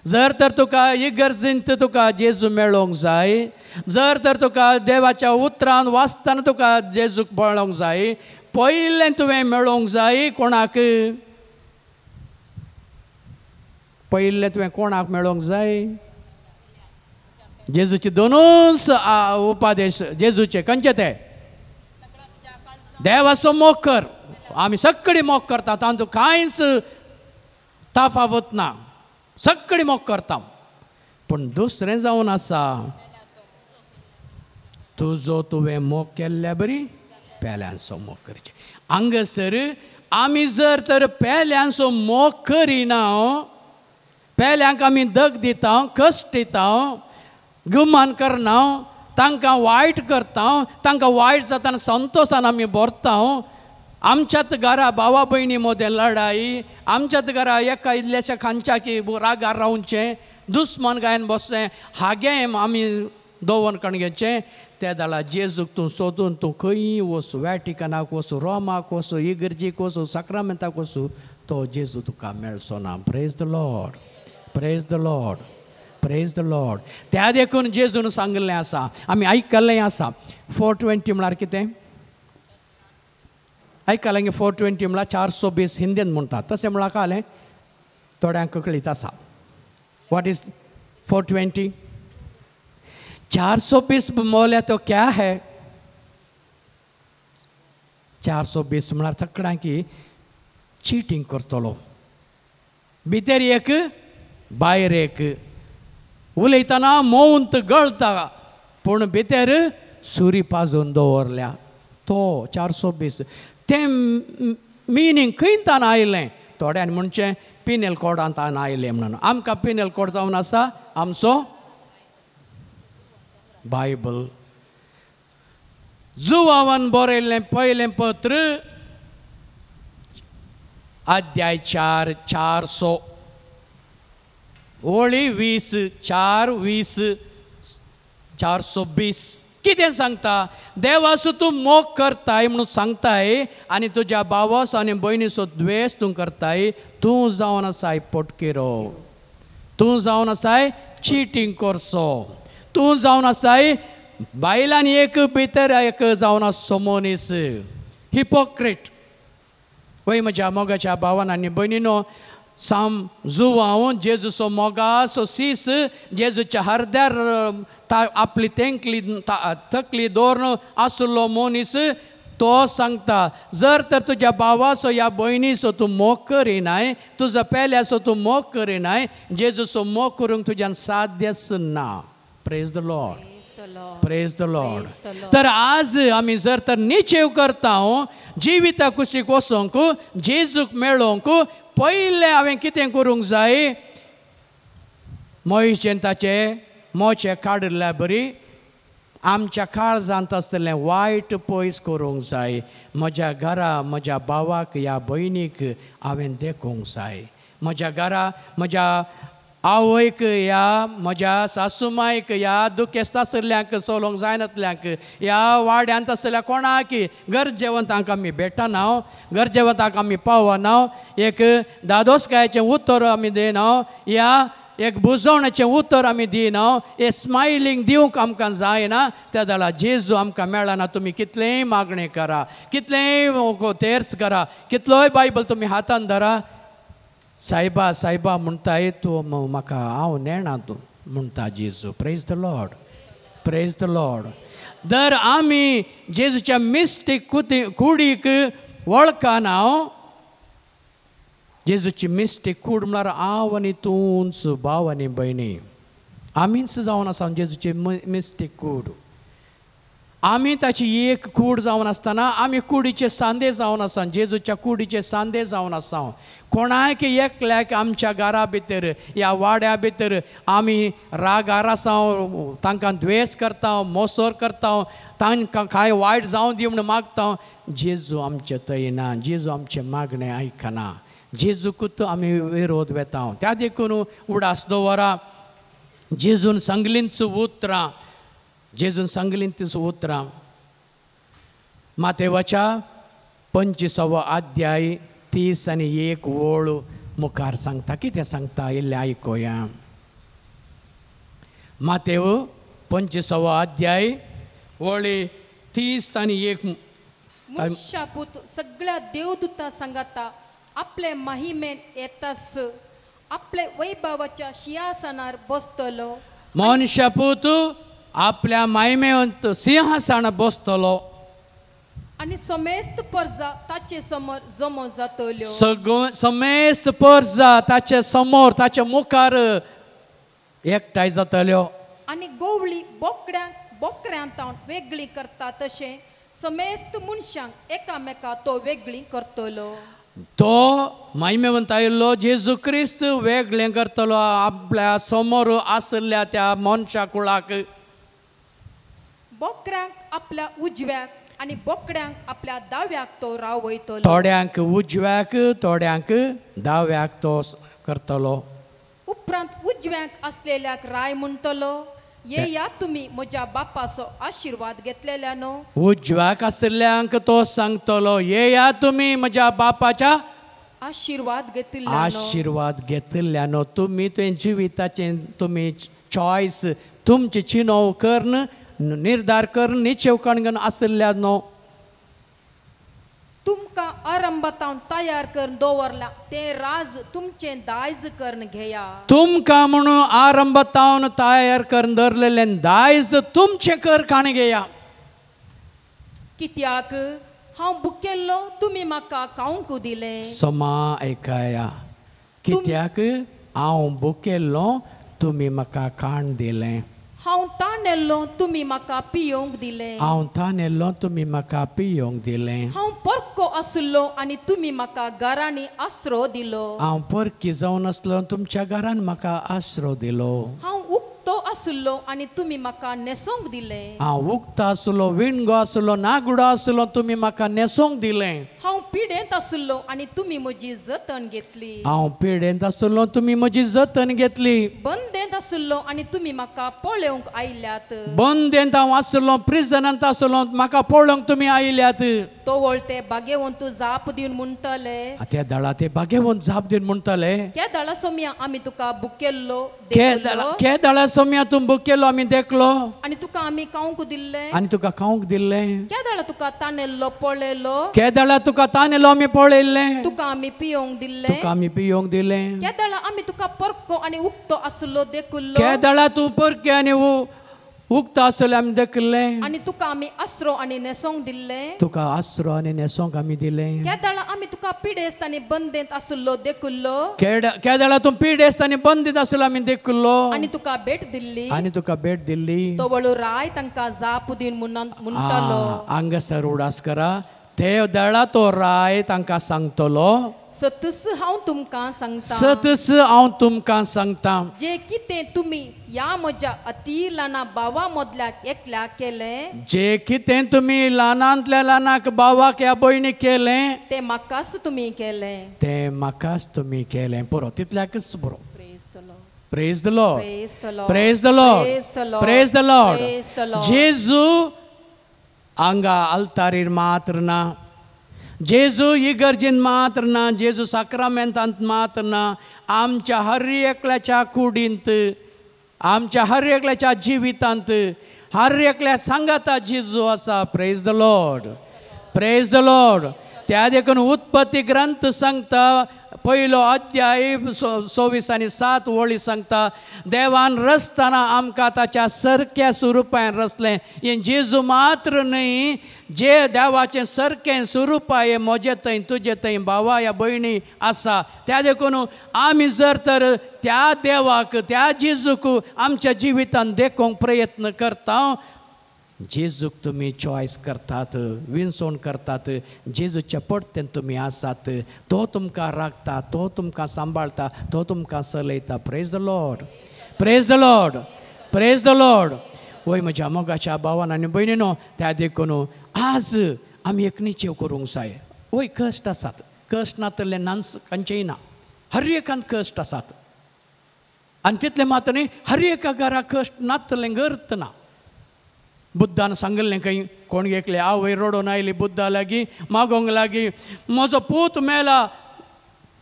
जर तर तुका इगर्जेंत तुका जेजू मेळोंक जाय. जर तर तुका देवाच्या उतरांत वाचतना तुका जेजूक पळोवंक जाय. पयलें तुवें मेळोंक जाय कोणाक. पयलें तुवें कोणाक मेळोंक जाय. जेजूचे दोनूच उपादेश जेजूचे खंयचे ते. देवाचो मोग कर. आमी सगळीं मोग करता. तातूंत कांयच ताफावत ना. सगळीं मोग करता. पूण दुसरें जावन आसा तुजो तुवें मोग केल्ल्या बरी पेल्यांचो मोग करचें. हांगासर आमी जर तर पेल्यांचो मोग करिना. पेल्यांक आमी दग दिता. कश्ट दिता. गुमान करना. तांकां वायट करता. तांकां वायट जाताना संतोशान आमी भरता. आमच्याच घरा भावा भयणी मदें लढाई. आमच्याच घरा एका इल्ल्याशा खांच्याकी रागार रावचें. दुस्मान गायन बसचें. हागें आमी दवरून कण घेवचें. त्या दाळा जेजूक तूं सोदून तूं खंय वचूं. वॅटिकनाक वचूं. रोमाक वचूं. इगर्जेक वचूं. सक्रामेंताक वचूं. तो जेजू तुका मेळचो ना. Praise the lord. Praise the lord. Praise the Lord. त्या देखून जेजून सांगलें आसा. आमी आयकल्लें आसा. 420 म्हळ्यार कितें आयकलां. 420 म्हळ्यार 420 हिंदीन म्हणटात. तशें म्हळ्यार कालें थोड्यांक कळीत आसा. What is 420. 420 बोले तो क्या है. 420 म्हळ्यार सगळ्यांकी चिटींग करतलो. भितर एक भायर एक. उलयतना मौंत गळटा पूण भितर सुरी पाजून दवरल्या. तो 420 तें मिनींग खंयतान आयलें. थोड्यान म्हणचें पिनेल कोडांतान आयलें म्हणून. आमकां पिनेल कोड जावन आसा आमचो बायबल जुवावन बरयल्लें पयलें पत्र अध्याय 4:4 ओळी 20:4 कितें सांगता देवाचो तूं मोग करताय म्हणून सांगताय आनी तुज्या भावाचो आनी भयणीचो द्वेष तूं करताय तूं जावन आसाय पोटकेरो तूं जावन आसाय चिटींग करचो तूं जावन आसाय बायलांनी एक भितर एक जावन आसा मनीस हिपोक्रेट वय म्हज्या मोगाच्या भावान आनी भयणीनो साम जुवांव जेजूचो मोगाचो सीस जेजूच्या हरद्यार आपली तकली दवरून आसलो मनीस तो सांगता जर तर तुज्या भावाचो या भयणीचो तूं मोग करिनाय तुजो पेल्याचो तूं मोग करिनाय जेजूचो मोग करूंक तुज्यान साध्यच ना praise the lord praise the Lord तर आज आमी जर तर निचेव करता जिविता कुशीक वचोंक जेजूक मेळोंक पयलें हांवें कितें करूंक जाय मोयशेंताचे मोचे काडल्या बरी आमच्या काळजांत आसतलें वायट पयस करूंक जाय म्हज्या घरा म्हज्या भावाक ह्या भयणीक हांवें देखूंक जाय म्हज्या घरा म्हज्या आवयक ह्या म्हज्या सासूमायक ह्या दुखेस्त आसल्ल्यांक चलोवंक जायनातल्यांक ह्या वाड्यांत आसलेल्या कोणाक गरजेवंतांक आमी भेटना गरजेवंतांक आमी पावना एक दादोसकायचें उत्तर आमी दिना ह्या एक बुजवण्याचें उत्तर आमी दिना हे स्मायलींग दिवंक आमकां जायना त्या जाल्यार जेजू आमकां मेळना तुमी कितलेंय मागणें करा कितलेंय तेर्स करा कितलोय बायबल तुमी हातान धरा सायबा सायबा म्हणटाय तूं म्हाका हांव नेणा तूं म्हणटा जेजू praise the lord praise the Lord जर आमी जेजूच्या मिस्टेक कुडीक वळखाना जेजूची मिस्टेक कूड म्हळ्यार हांव आनी तूंच भाव आनी भयणी आमीच जावन आसा जेजूची मिस्टेक कूड आमी ताची एक कूड जावन आसतना आमी कुडीचे सांदे जावन आसा जेजूच्या कुडीचे सांदे जावन आसा कोणाक एकल्याक आमच्या घरा भितर ह्या वाड्या भितर आमी रागार आसा तांकां द्वेष करता मोसोर करता तांकां कांय वायट जावं दी म्हणून मागता जेजू आमचे थंय ना जेजू आमचें मागणें आयकना जेजूकूच आमी विरोध वेता त्या देखून उडास दवरा जेजून सांगलींच उतरां जेजून सांगलींच उतरां मातेवाच्या 25वा अध्याय 30 आनी 1 ओळ मुखार सांगता कितें सांगता इल्लें आयकोया मातेव 25वा अध्याय ओळी 30 आनी 1 मनशापूत सगळ्या देवदूतां सांगाता आपले महिमेन येतास आपले वैभवाच्या सिंहासनार बसतलो मनशापूत आपल्या महिमेवंत सिंहासनार बसतलो आणि समेस्त प्रजा ताचे समोर जमो जातल्यो समेस्त प्रजा ताचे समोर ताच्या मुखार एकठांय जातल्यो आणि गोवळी बोकड्यांतावन वेगळी करता तशें समेस्त मनशांक एकामेका तो वेगळी करतलो तो महिमेवंत आयिल्लो जेजू क्रिस्त वेगळें करतलो आपल्या समोर आसल्या त्या मनशा कुळाक बोकड्यांक आपल्या उजव्याक आणि बोकड्यांक आपल्या दाव्याक तो रावयतलो थोड्यांक उजव्याक थोड्यांक दाव्याक तो करतलो उपरांत उजव्याक असलेल्याक राय म्हणटलो ये या तुम्ही म्हज्या बापाचो आशीर्वाद घेतलेल्यानो उजव्याक आसल्ल्यांक तो सांगतलो ये या तुमी म्हज्या बापाच्या आशीर्वाद घेतिल्ल्यानो तुमी तुवें जिविताचें तुमी चॉयस तुमचे चिनोव कर्ण निर्धार करून निचेव कणगन आसल्ल्यानो तुमकां आरंभातावन तयार करून दवरला ते राज तुमचे दायज करून घेया तुमकां म्हणून आरंभातावन तयार करून दवरलेलें दायज तुमचे कर काण घेया कित्याक हांव भुकेल्लो तुमी म्हाका खावंक दिलें समा ऐकाया कित्याक हांव भुकेल्लो तुमी म्हाका खाण दिलें हांव ताणेल्लो तुमी म्हाका पियोंक दिलें हांव ताणेल्लो तुमी म्हाका पियोंक दिलें हांव परको आसलो आनी तुमी म्हाका घरांनी आसरो दिलो हांव परकी जावन आसलो तुमच्या घरान म्हाका आसरो दिलो हांव उक्तो आसुल्लो आनी तुमी म्हाका नेसोंक दिले हांव उक्तो आसलो विणगो आसलो नागुडो आसलो तुमी म्हाका नेसोंक दिलें हांव पिडेंत आसुल्लो आनी तुमी म्हजी जतन घेतली हांव पिडेंत आसलो तुमी म्हजी जतन घेतली बंदेंत आसुल्लो आनी तुमी म्हाका पळोवंक आयल्यात बंदेंत हांव आसलो प्रिजनांत आसलो म्हाका पळोवंक तुमी आयल्यात तोवळ ते बागेवंतू जाप दिवन म्हणटले त्या दळा ते बागेवंत जाप दिवन म्हणटाले त्या दळा सोम्या आमी तुका बुकेल्लो के दळा सोम्या तूं बूक केलो आमी देखलो आनी तुका आमी खावंक दिल्ले आनी तुका खावंक दिल्लें त्या दळा तुका तानेल्लो पळयलो के दळा तुका तानेलो आमी पळयल्लें तुका आमी पियोंक दिल्ले तुका आमी पियोंक दिलें त्या दळा आमी तुका परको आनी उक्तो आसलो देखुल्लो के दळा तूं परके आनी उक्तो आसले आमी देखलें आनी तुका आमी आसरो आनी नेसोंक दिल्ले तुका आसरो आनी नेसोंक आमी दिलें त्या दळा आमी तुका पिडेस्त आनी बंदेंत आसलो देखुल्लो के दळा तूं पिडेस्त आनी बंदीत आसलो आमी देखलो आनी तुका भेट दिल्ली आनी तुका भेट दिल्ली तोवळू राय तांकां जाप दिवन म्हणटालो हांगासर उडासकरा ते दळा तो राय तांकां सांगतलो सतस हांव तुमकां सांगता सतस हांव तुमकां सांगता जे कितें तुमी ह्या म्हज्या अति ल्हाना भावा मदल्याक एकल्याक केलें जे कितें तुमी ल्हानांतल्या ल्हानाक भावाक या भयणीक केलें तें म्हाकाच तुमी केलें तें म्हाकाच तुमी केलें पुरो तितल्याकच पुरो Praise Praise the Lord. the Lord. Praise the Lord. Praise the Lord. Praise the Lord. Praise the Lord. Praise the Lord. Jesu हांगा आल्तारीर मात्र ना जेजू इगर्जीन मात्र ना जेजू साक्रामेंतांत मात्र ना आमच्या हर एकल्याच्या कुडींत आमच्या हर एकल्याच्या जिवितांत हर एकल्या सांगाता जेजू आसा praise the lord praise the Lord त्या देखून उत्पत्ती ग्रंथ सांगता पयलो अध्याय 26 आनी 7 वळी सांगता देवान रचतना आमकां ताच्या सारक्या स्वरुपान रचलें हें जेजू मात्र न्हय जे देवाचें सारकें स्वरूप आहे म्हजे थंय तुजे थंय भावा या भयणी आसा त्या देखून आमी जर तर त्या देवाक त्या जेजूक आमच्या जिवितांत देखूंक प्रयत्न करता जेजूक तुमी चॉयस करतात विनसोन करतात जेजूच्या पडतेन तुमी आसात तो तुमकां राखता तो तुमकां सांबाळटा तो तुमकां चलयता praise the lord praise the lord praise the Lord वय म्हज्या मोगाच्या भावान आनी भयणीनो त्या देखून आज आमी एक निश्चय करूंक जाय वय कश्ट आसात कश्ट ना तल्ले नांस खंयचेय ना हर एकांत कश्ट आसात आनी तितले मात्र न्ही हर एका घरा कश्ट नातलें गर्त ना बुद्धान सांगलें खंय कोण गेकले आवय रडोन आयली बुद्धा लागीं मागोंक लागीं म्हजो पूत मेला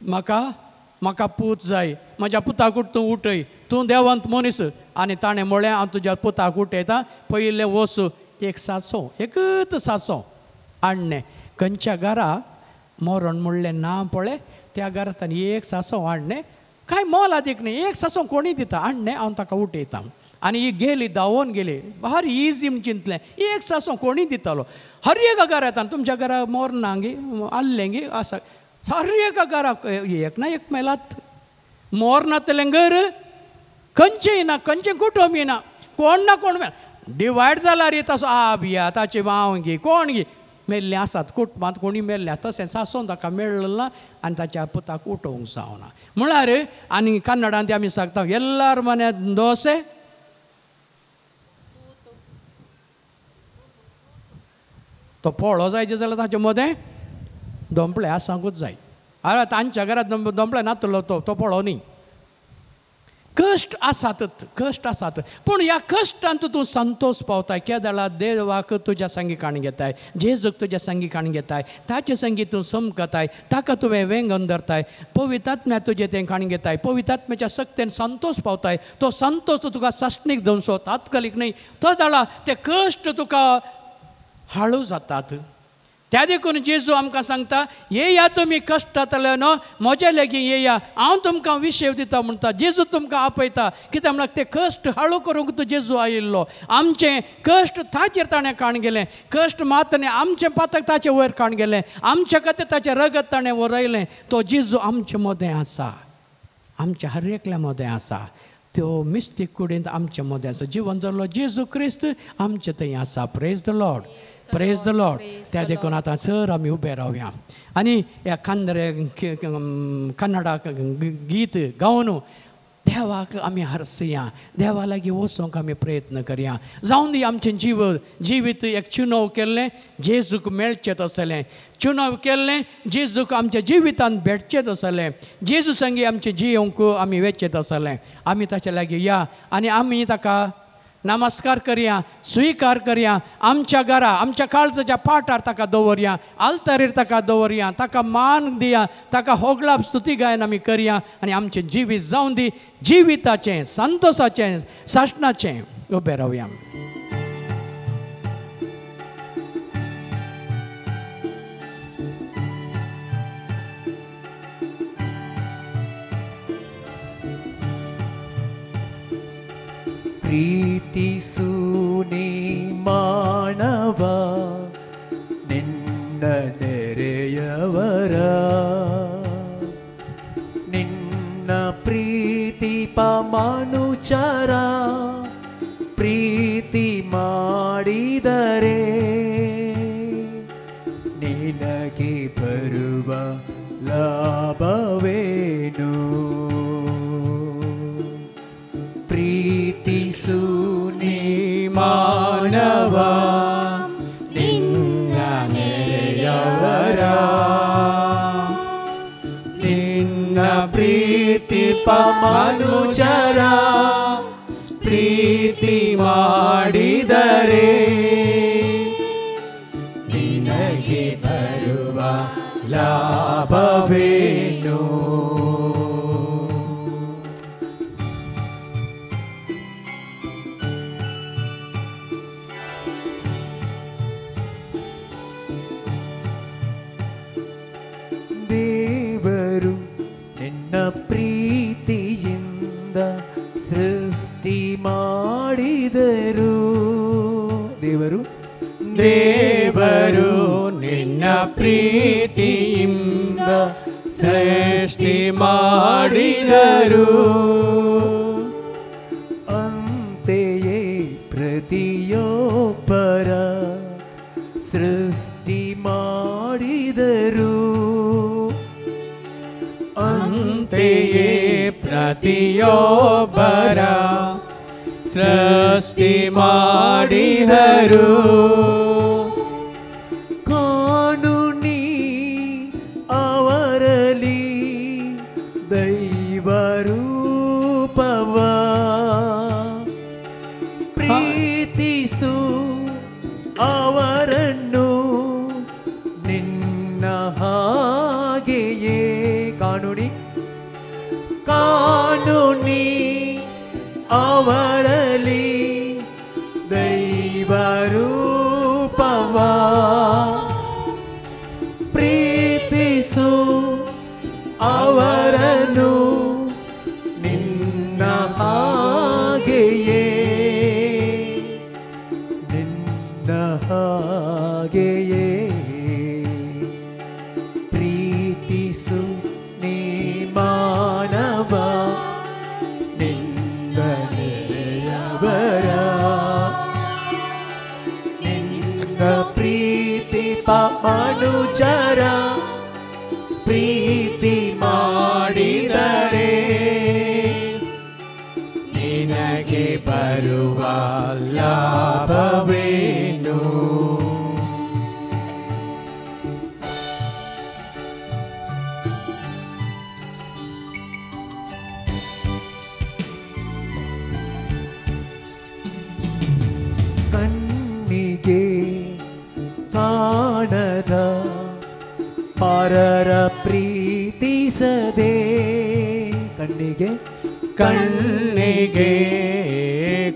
म्हाका पूत जाय म्हज्या पुताक तूं उठय तूं देवंत मनीस आनी ताणें म्हळें हांव तुज्या पुताक उठयता पयले वस एक सासो एकच सासो हाडणें खंयच्या घरा मरण म्हणलें ना पळय त्या घरांत ताणें एक सासो हाडणें कांय मोल आदीक न्ही एक सासो कोणी दिता हाडणें हांव ताका उठयता आनी ही गेली धांवून गेली भारी इजी चिंतलें एक सासो कोणी दितालो हर एका घरा येता तुमच्या घरा मोरना गे आल्लें गे आसा हर एका घरा एक ना एक मेलात मोरनातलें घर खंयचेंय ना खंयचें कुटुंब ना कोण ना कोण मेला डिवायड जाला रे तसो बिया ताचे भाव गे कोण गे मेल्ले आसात कुटुंबांत कोणी मेल्ले तशें सासोन ताका मेळ्ळें ना आनी ताच्या पुताक उठोवंक जावना म्हळ्यार आनी कन्नडांत आमी सांगता एल्लार मने दोसे तो पोळो जायचे जाल्यार ताचे मदें दोंपले आसांकूच जाय अरे तांच्या घरांत दोंपले नातलो तो पोळो न्ही कश्ट आसात पूण ह्या कश्टांत तूं संतोष पावताय केदाळा देवाक तुज्या संगीकाण घेताय जेजूक तुज्या संगीकाण घेताय ताचे संगी तूं समकताय ताका तुवें वेंगोन धरताय पवित्रात्म्या तुजें तें काण घेताय पवित्रात्म्याच्या सक्तेन संतोष पावताय तो संतोष तुका सश्णीक दवसो तात्कालीक न्ही तो जाला ते कश्ट तुका हळू जातात त्या देखून जेजू आमकां सांगता येया तुमी कश्टांतले न्हू म्हजे लेगीत येया हांव तुमकां विशय दिता म्हणटा जेजू तुमकां आपयता कित्याक म्हळ्यार ते कश्ट हळू करूंक तो जेजू आयिल्लो आमचें कश्ट ताचेर ताणें काण गेलें कश्ट मात न्ही आमचें पातक ताचे वयर काण गेलें आमचे खातीर ताचें रगत ताणें वरयलें तो जेजू आमचे मदें आसा आमच्या हर एकल्या मदें आसा त्यो मिस्तीक कुडींत आमचे मदें आसा जिवन जल्लो जेजू क्रिस्त आमचे थंय आसा praise the lord praise the Lord त्या देखून आतां सर आमी उबे रावया आनी ह्या कन्नडा गीत गावन देवाक आमी हरसया, देवा लागीं वचोंक आमी प्रयत्न करया. जावन दी आमचें जिवीत एक चुनाव केल्लें जेजूक मेळचें तसलें, चुनाव केल्लें जेजूक आमच्या जिवितांत भेटचें तसलें, जेजू संगी आमचें जियोंक आमी वेचें तसलें. आमी ताचे लागीं या आनी आमी ताका नमस्कार करया, स्वीकार करया. आमच्या घरा, आमच्या काळजाच्या पाठार ताका दवरया, आल्तारीर ताका दवरया, ताका मान दिया, ताका होगळाप स्तुती गायन आमी करया. आनी आमचें जिवीत जावन दी जिविताचें, संतोशाचें, सासणाचें उबें रावया. ಪ್ರೀತಿಸೂನಿ ಮಾನವ ನಿನ್ನ ನೆರೆಯವರ, ನಿನ್ನ ಪ್ರೀತಿ ಪಮನುಚರ ಪ್ರೀತಿ ಮಾಡಿದರೆ ನಿನಗೆ ಬರುವ ಲಾಭವೇನು? ಪ್ರೀತಿಸೂನಿ ಮಾನವ ನಿನ್ನ ನೆರೆಯವರ, ನಿನ್ನ ಪ್ರೀತಿ ಪಮನುಚರ ಪ್ರೀತಿ ಮಾಡಿದರೆ ನಿನಗೆ ಬರುವ ಲಾಭವೇನು? ದೇವರು ನಿನ್ನ ಪ್ರೀತಿಯಿಂದ ಸೃಷ್ಟಿ ಮಾಡಿದರು. ದೇವರು ನಿನ್ನ ಪ್ರೀತಿಯಿಂದ ಸೃಷ್ಟಿ ಮಾಡಿದರು. ಅಂತೆಯೇ ಪ್ರತಿಯೊಬ್ಬರ ಸೃಷ್ಟಿ ಮಾಡಿದರು. ಅಂತೆಯೇ ಪ್ರತಿಯೊಬ್ಬರ ಸೃಷ್ಟಿ ಮಾಡಿದರು. ಕಾಣು ನೀ ಅವರಲ್ಲಿ ದೈವ ರೂಪವ, ಪ್ರೀತಿಸು ಅವರನ್ನು ನಿನ್ನ ಹಾಗೆಯೇ. ಕಾಣು ನೀ ಅವರಲ್ಲಿ ದೈವ ರೂಪವ, ಪ್ರೀತಿಸು ಅವರನ್ನು ನಿನ್ನ ಹಾಗೆಯೇ, ನಿನ್ನ ಹಾಗೆಯೇ. ಪ್ರೀತಿಸು ನೀ ಮಾನವ ನಿನ್ನ ನೆರೆಯವರ, ನಿನ್ನ ಪ್ರೀತಿ ಪಮನುಚರ ಪ್ರೀತಿ ಮಾಡಿದರೆ ನಿನಗೆ ಬರುವ ಲಾಭವೇನು? ಕಣ್ಣಿಗೆ ಕಾಣದ ಪರರ ಪ್ರೀತಿಸದೆ, ಕಣ್ಣಿಗೆ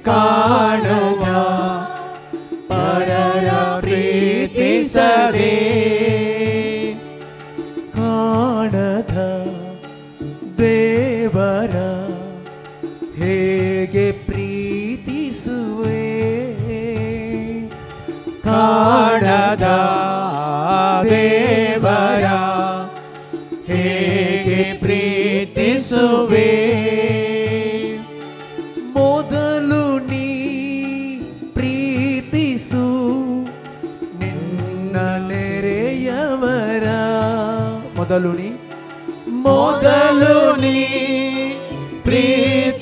ಕಾಣುವ ಪರರ ಪ್ರೀತಿಸದೆ, ಕಾಣದ ದೇವರ ಹೇಗೆ ಪ್ರೀತಿಸುವೆ? ಕಾಣದ ದೇವರ ಹೇಗೆ ಪ್ರೀತಿಸುವೆ? ಮೊದಲು ನೀ ಪ್ರೀತಿಸು ನಿನ್ನ ನೆರೆಯವರ, ಮೊದಲು ನೀ ಪ್ರೀತಿಸು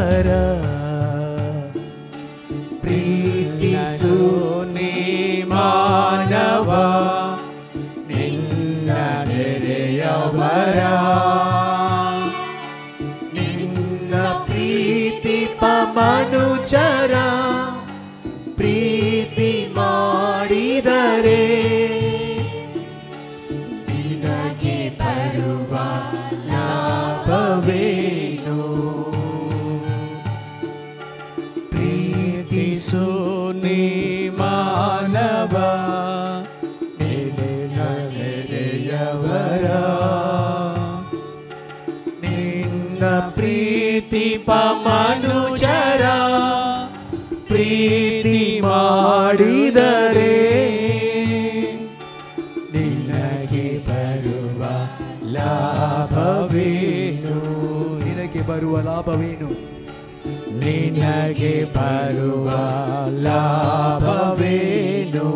ಮರಾ ಪ್ರೀತಿಸುನಿ ಮಾನವ ನಿನ್ನ ನೆರೆಯವರ ನಿನ್ನ ಪ್ರೀತಿ ಮನುಜರ ಪ್ರೀತಿ ಮಾಡಿದರೆ ನಿನಗೆ ಬರುವ ಲಾಭವೇನು ಪ್ರೀತಿಸು ನೀ ಮಾನವ ನಿನ್ನ ನೆರೆಯವರ ನಿನ್ನ ಪ್ರೀತಿ ಮನುಜರ ಪ್ರೀತಿ ಮಾಡಿದರೆ ನಿನಗೆ ಬರುವ ಲಾಭವೇನು ನಿನಗೆ ಬರುವ ಲಾಭವೇನು ನಿನಗೆ ಬರುವ ಲಾಭವೇನು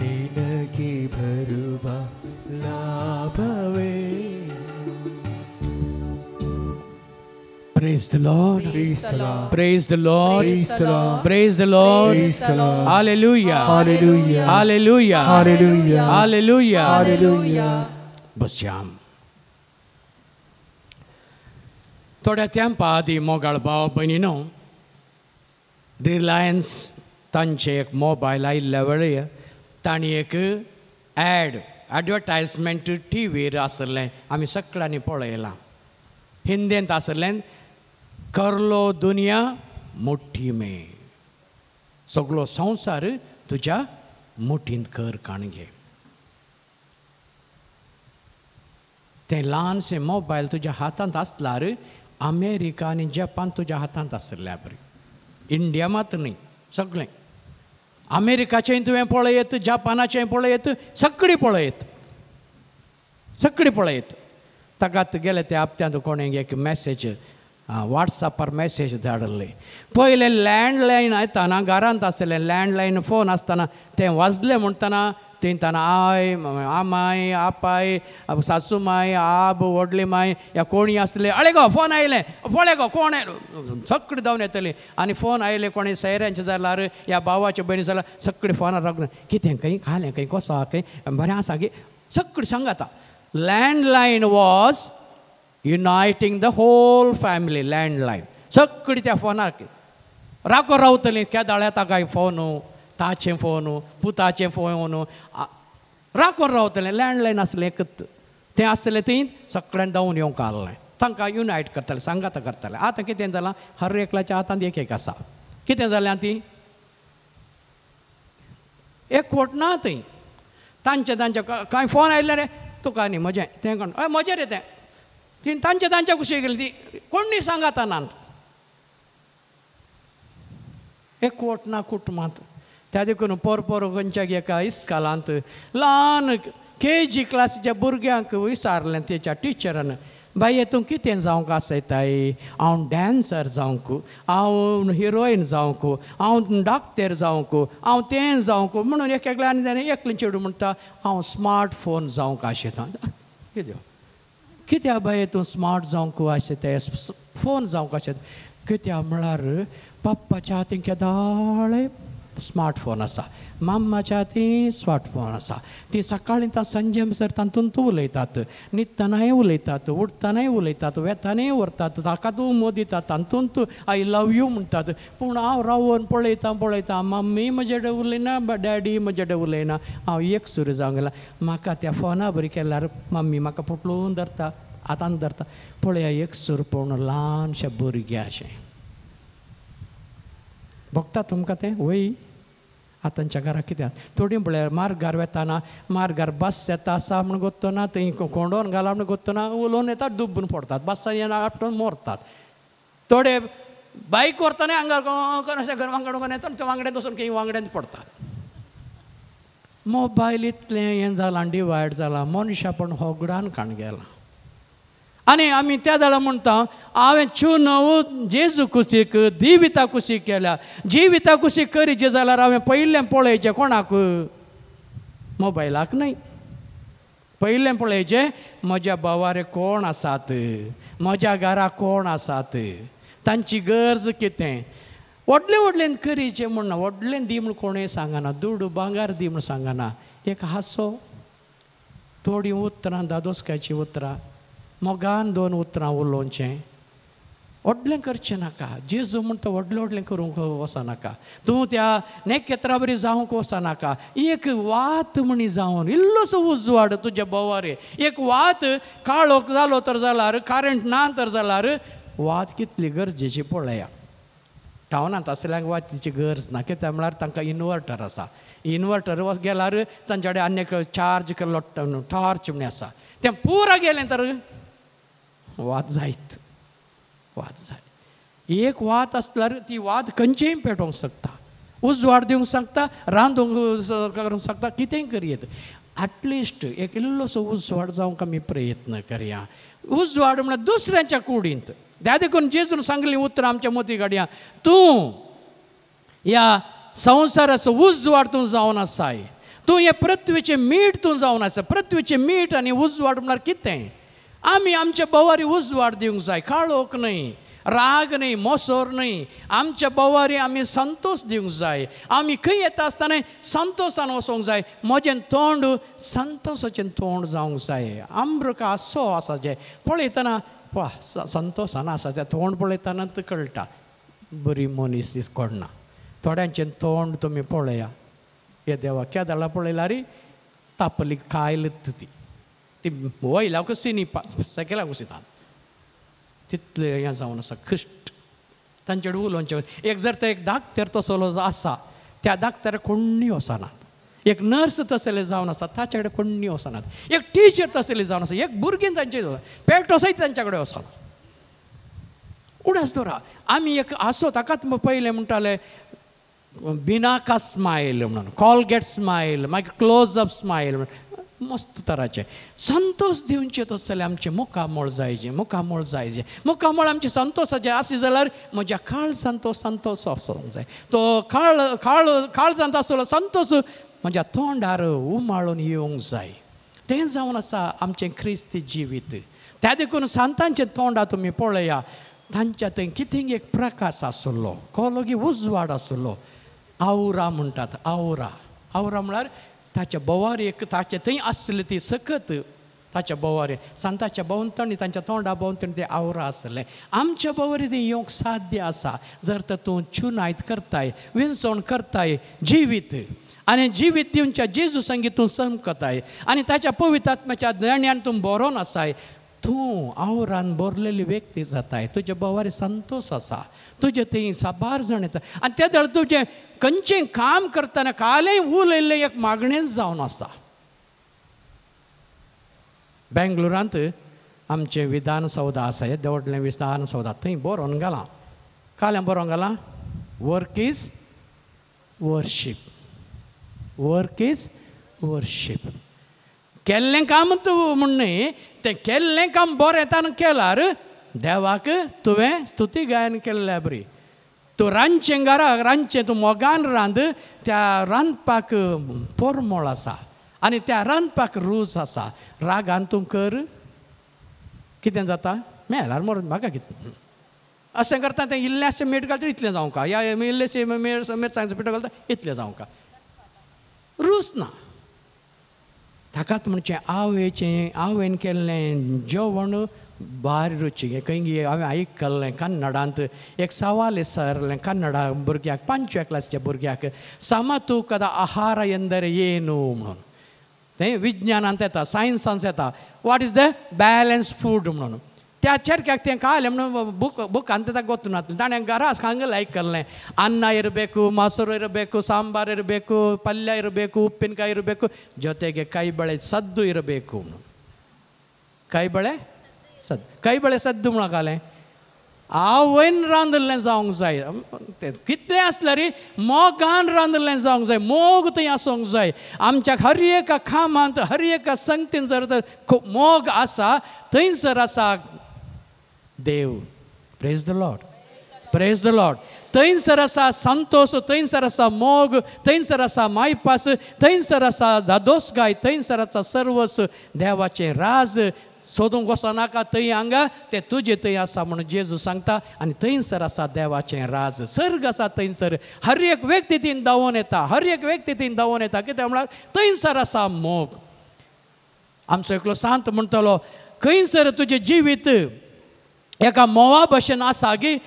ನಿನಗೆ ಬರುವ ಲಾಭವೇನು Praise the Lord. Praise the Lord. Praise the Lord. Praise the Lord. Praise the Lord. Praise the Lord. Hallelujah. Hallelujah. Hallelujah. Hallelujah. Hallelujah. Hallelujah. बसयाम थोड्या तेंपा आदी मोगाळ भाव भयणीनो रिलायन्स तांचे एक मोबायल आयिल्ल्या वेळेर तांणी एक एडवर्टायजमेंट टीव्हीर आसलें आमी सगळ्यांनी पळयलां हिंदींत आसलें कर लो दुनिया मुट्ठी में सगळो संवसार तुज्या मुठींत कर काणगे ते ल्हानशें मोबायल तुज्या हातांत आसल्यार अमेरिका आनी जपान तुज्या हातांत आसल्या बरी इंडिया मात न्ही सगळें अमेरिकाचेंय तुवें पळयत जपानाचेंय पळयत सगळीं पळयत ताकात गेले त्या हप्त्यांत कोणें एक मॅसेज वॉट्सॅपार मॅसेज धाडले पयले लँडलायन येताना घरांत आसलें लँडलायन फोन आसतना तें वाजलें म्हणटना तेंताना आय आमाय आपाय सासूमाय आब व्हडली माय या कोणी आसले आळे गो फोन आयले पळय गो कोण सगळीं धांवन येतलीं आनी फोन आयले कोणी सयऱ्यांचे जाल्यार या भावाचे भयणी जाल्यार सगळीं फोनार रावले कितें खंय खालें खंय कसो आहा खंय बरें आसा गे सगळीं सांगाता landline was uniting the whole family landline सगळीं त्या फोनार राको रावतलीं केदाळ येता काय फोन ताचें फोन पुताचें फोन राखून रावतलें लँडलायन आसलें एकच तें आसलें थंय सगळ्यांनी धांवून येवंक आसलें तांकां युनायट करताले सांगाता करताले आतां कितें जालां हर एकल्याच्या हातांत एक आसा कितें जालें ती एकवट ना थंय तांचे कांय फोन आयले रे तुका न्ही म्हजें तें कोण हय म्हजें रे तें ती तांच्या कुशी गेली ती कोणी सांगाता नात एकवट ना कुटुंबांत त्या देखून पोरपोर खंयच्या एका इस्कालांत ल्हान KG क्लासीच्या भुरग्यांक विचारलें तेच्या टिचरान बाये तूं कितें जावंक आसयताय हांव डॅन्सर जावंक हांव हिरोईन जावंक हांव डॉक्टर जावंक हांव तें जावंक म्हणून एकल्यान जाणें एकलें चेडूं म्हणटा हांव स्मार्ट फोन जावंक आशेता कित्याक बाये तूं स्मार्ट जावंक आशेताय फोन जावंक आशेता कित्याक म्हळ्यार पप्पाच्या हातीन केदाळे स्मार्टफोन आसा माम्माच्या हातीन स्मार्टफोन आसा ती सकाळीं ता संजे सर तातूंत उलयतात न्हिदतानाय उलयतात उठतानाय उलयतात वेतानय व्हरतात ताका तूं मोदितात तातूंत आय लव यू म्हणटात पूण हांव रावन पळयतां मम्मी म्हजे कडेन उलयना डॅडी म्हजे कडेन उलयना हांव एक सुरू जावंक गेला म्हाका त्या फोना बरी केल्यार मम्मी म्हाका पुटलून धरता हातान धरता पळया एक सूर पळोवन ल्हानशें भुरगें अशें बघता तुमकां तें वय आतांच्या घरा कितें थोडीं म्हळ्यार मार्गार वेताना मार्गार बस येता आसा म्हण गोत्तना थंय कोंडोवन घाला म्हण गोत्तना उलोवन येतात डुब्बून पडटात बसान आपटून मोरतात थोडे बायक व्हरतना हांगा अशें घर वांगडा येता ते वांगड्यान वचून खंय वांगड्यान पडतात मोबायल इतलें हें जालां डिवायड जालां मनशापण होगडान काण गेलां आनी आमी त्या जाल्यार म्हणटा हांवें न्हू जेजू कुशीक जिविता कुशीक केल्या जिविता कुशीक करीचे जाल्यार हांवें पयलें पळयचें कोणाक मोबायलाक न्हय पयलें पळयचें म्हज्या भावारे कोण आसात म्हज्या घरा कोण आसात, तांची गरज कितें, व्हडलें व्हडलें करीचें म्हण व्हडलें दी म्हण कोणूय सांगना, दूड भांगार दी म्हण सांगना, एक हांसो, थोडीं उतरां दादोसकाची उतरां, मोगान 2 उतरां उलोवचें, व्हडलें करचें नाका. जेजू म्हणटा व्हडलें व्हडलें करूंक वचनाका, तूं त्या नेकेत्रा बरी जावंक वचनाका. एक वात म्हणी जावन इल्लोसो उजवाड तुज्या बोवारे, एक वात काळोख जालो तर जाल्यार, करंट ना तर जाल्यार वात कितली गरजेची पळया. टावनांत असल्यांक वातीची गरज ना, कित्याक म्हळ्यार तांकां इनवर्टर आसा. इनवर्टर गेल्यार तांचे कडेन आनी एक चार्ज केल्लो टॉर्च म्हण आसा, तें पुरा गेलें तर वात जायत, वात जाय. एक वात आसल्यार ती वात खंयचेय पेटोवंक शकता, उजवाड दिवंक शकता, रांदूंक करूंक शकता, कितेंय करीत. एटलिस्ट एक इल्लोसो उजवाड जावंक आमी प्रयत्न करया. उजवाड म्हळ्यार दुसऱ्यांच्या कुडींत. त्या देखून जेजून सांगली उतर आमच्या मोती गाडया, तूं ह्या संवसाराचो उजवाड तूं जावन आसाय, तूं हे पृथ्वीचें मीठ तूं जावन आसा. पृथ्वीचें मीठ आनी उजवाड म्हळ्यार कितें? आमी आमच्या बोवारी उजवाड दिवंक जाय, काळोख न्हय, राग न्हय, मोसोर न्हय. आमच्या बोवारी आमी संतोश दिवंक जाय. आमी खंय येता आसतना संतोशान वचोंक जाय. म्हजें तोंड संतोशाचें तोंड जावंक जाय. आमरका आसो आसा जे पळयतना वा संतोशान आसा, तें तोंड पळयतानाच कळटा बरी मनीस दिसकोडना. थोड्यांचें तोंड तुमी पळया, हे देवा केदाळा पळयल्यार तापली कायल ती वयल्या कशी न्ही सायकलाक वसिता तितलें हें जावन आसा कश्ट तांचे कडेन उलोवचें. एक जर तो एक धाकटेर तसलो आसा, त्या धाकट्यार कोण्णी वचनात. एक नर्स तसले जावन आसा, ताचे कडेन कोण्णी वचनात. एक टिचर तसली जावन आसा, एक भुरगीं तांचे पेटो सयत तांच्या कडेन वचना. उडास दवरा. आमी एक आसो ताकाच पयलें म्हणटाले बिनाका स्मायल म्हणून, कॉलगेट स्मायल, मागीर क्लोजअप स्मायल म्हणून मस्त तराचे संतोष दिवचे तसले आमचे मुखामोळ जायचे, मुखामोळ जायचे. मुखामोळ आमचे संतोशाचे आसी जाल्यार म्हज्या काळजांत तो संतोश आसूंक जाय. तो काळजांत आसलो संतोश म्हज्या तोंडार उमाळून येवंक जाय. तें जावन आसा आमचें क्रिस्ती जिवीत. त्या देखून संतांचें तोंडां तुमी पळया, तांच्या थंय कितें एक प्रकाश आसलो, कोलोगी उजवाड आसलो. आवरा म्हणटात, आवरा. आवरा म्हळ्यार ताच्या बोवारी एक ताचे थंय आसली ती सकत ताच्या बोवारी संताच्या भोंवतणी तांच्या तोंडा भोंवतणी तें आवरा आसलें. आमच्या बोवारी तें येवंक साध्य आसा जर तर तूं चुनायत करताय, विंचवण करताय जिवीत आनी जिवीत दिवच्या जेजू संगीत तूं समकताय आनी ताच्या पवित्र आत्म्याच्या ज्ञानान तूं बरोवन आसाय. तूं आवरान भरलेली व्यक्ती जाताय. तुज्या बोवारी संतोश आसा, तुजे थंय साबार जाण येता आनी त्या दळ तुजें खंयचें काम करतना कालें उलयल्लें एक मागणेंच जावन आसा. बेंगलोरांत आमचें विधानसौधा आसा, येदें व्हडलें विधानसौधा, थंय बरोवन घालां, काल्यां बरोवन घालां, work is worship, work is worship. केल्लें काम तूं म्हण न्हय, तें केल्लें काम बरेंतान केल्यार देवाक तुवें स्तुती गायन केल्ल्या बरी. तूं रांदचें घराक रांदचें, तूं मोगान रांद, त्या रांदपाक पोरमोळ आसा आनी त्या रांदपाक रूच आसा. रागान तूं कर, कितें जाता मेल्यार मरून म्हाका कितें अशें करता. तें इल्लेशें मीठ घालता इतलें जावंका, या इल्लेशें मिरसांगेचो पिठो घालता इतलें जावंका, रूच ना. ताकाच म्हणचें आवयन केल्लें जेवण भारी रुचीक. खंय हांवें आयकल्लें कन्नडांत एक सवाल विचारलें कन्नडा भुरग्याक, 5व्या क्लासच्या भुरग्याक, समतूकದ आहार ಎಂದರೆ ಏನು म्हणून. तें विज्ञानांत येता, सायन्सांत येता, what is the balance food म्हणून. त्या चेरक्याक तें कळ्ळें म्हणून बुकांत ताका ಗೊತ್ತುना. ताणें घरा सांगलें आयकल्लें, ಅನ್ನ ಇರಬೇಕು, ಮೊಸರು ಇರಬೇಕು, ಸಾಂಬಾರು ಇರಬೇಕು, ಪಲ್ಯ ಇರಬೇಕು, ಉಪ್ಪಿನಕಾಯಿ ಇರಬೇಕು, ಜೊತೆಗೆ ಕೈಬಳೆ ಸದ್ದು ಇರಬೇಕು. ಕೈಬಳೆ सद ಕೈಬಳೆ सद्द म्हणकालें आवयन रांदलें जावंक जाय. कितलें आसल्यार मोगान रांदलें जावंक जाय, मोग थंय आसूंक जाय. आमच्या हर एका कामांत, हर एका संगतीन जर तर मोग आसा, थंयसर आसा देव. Praise the lord, praise the lord. थंयसर आसा संतोष, थंयसर आसा मोग, थंयसर आसा मायपास, थंयसर आसा दादोसगाय, थंयसर आसा सर्वस्व. देवाचें राज सोदूंक वचनाका थंय हांगा ते तुजे थंय आसा म्हणून जेजू सांगता आनी थंयसर आसा देवाचें राज सर्ग आसा थंयसर हर एक व्यक्ती तीन धांवून येता हर एक व्यक्ती तीन धांवून येता कित्याक म्हळ्यार थंयसर आसा मोग आमचो एकलो सांत म्हणटलो खंयसर तुजें जिवीत एका मोवा भशेन आसा की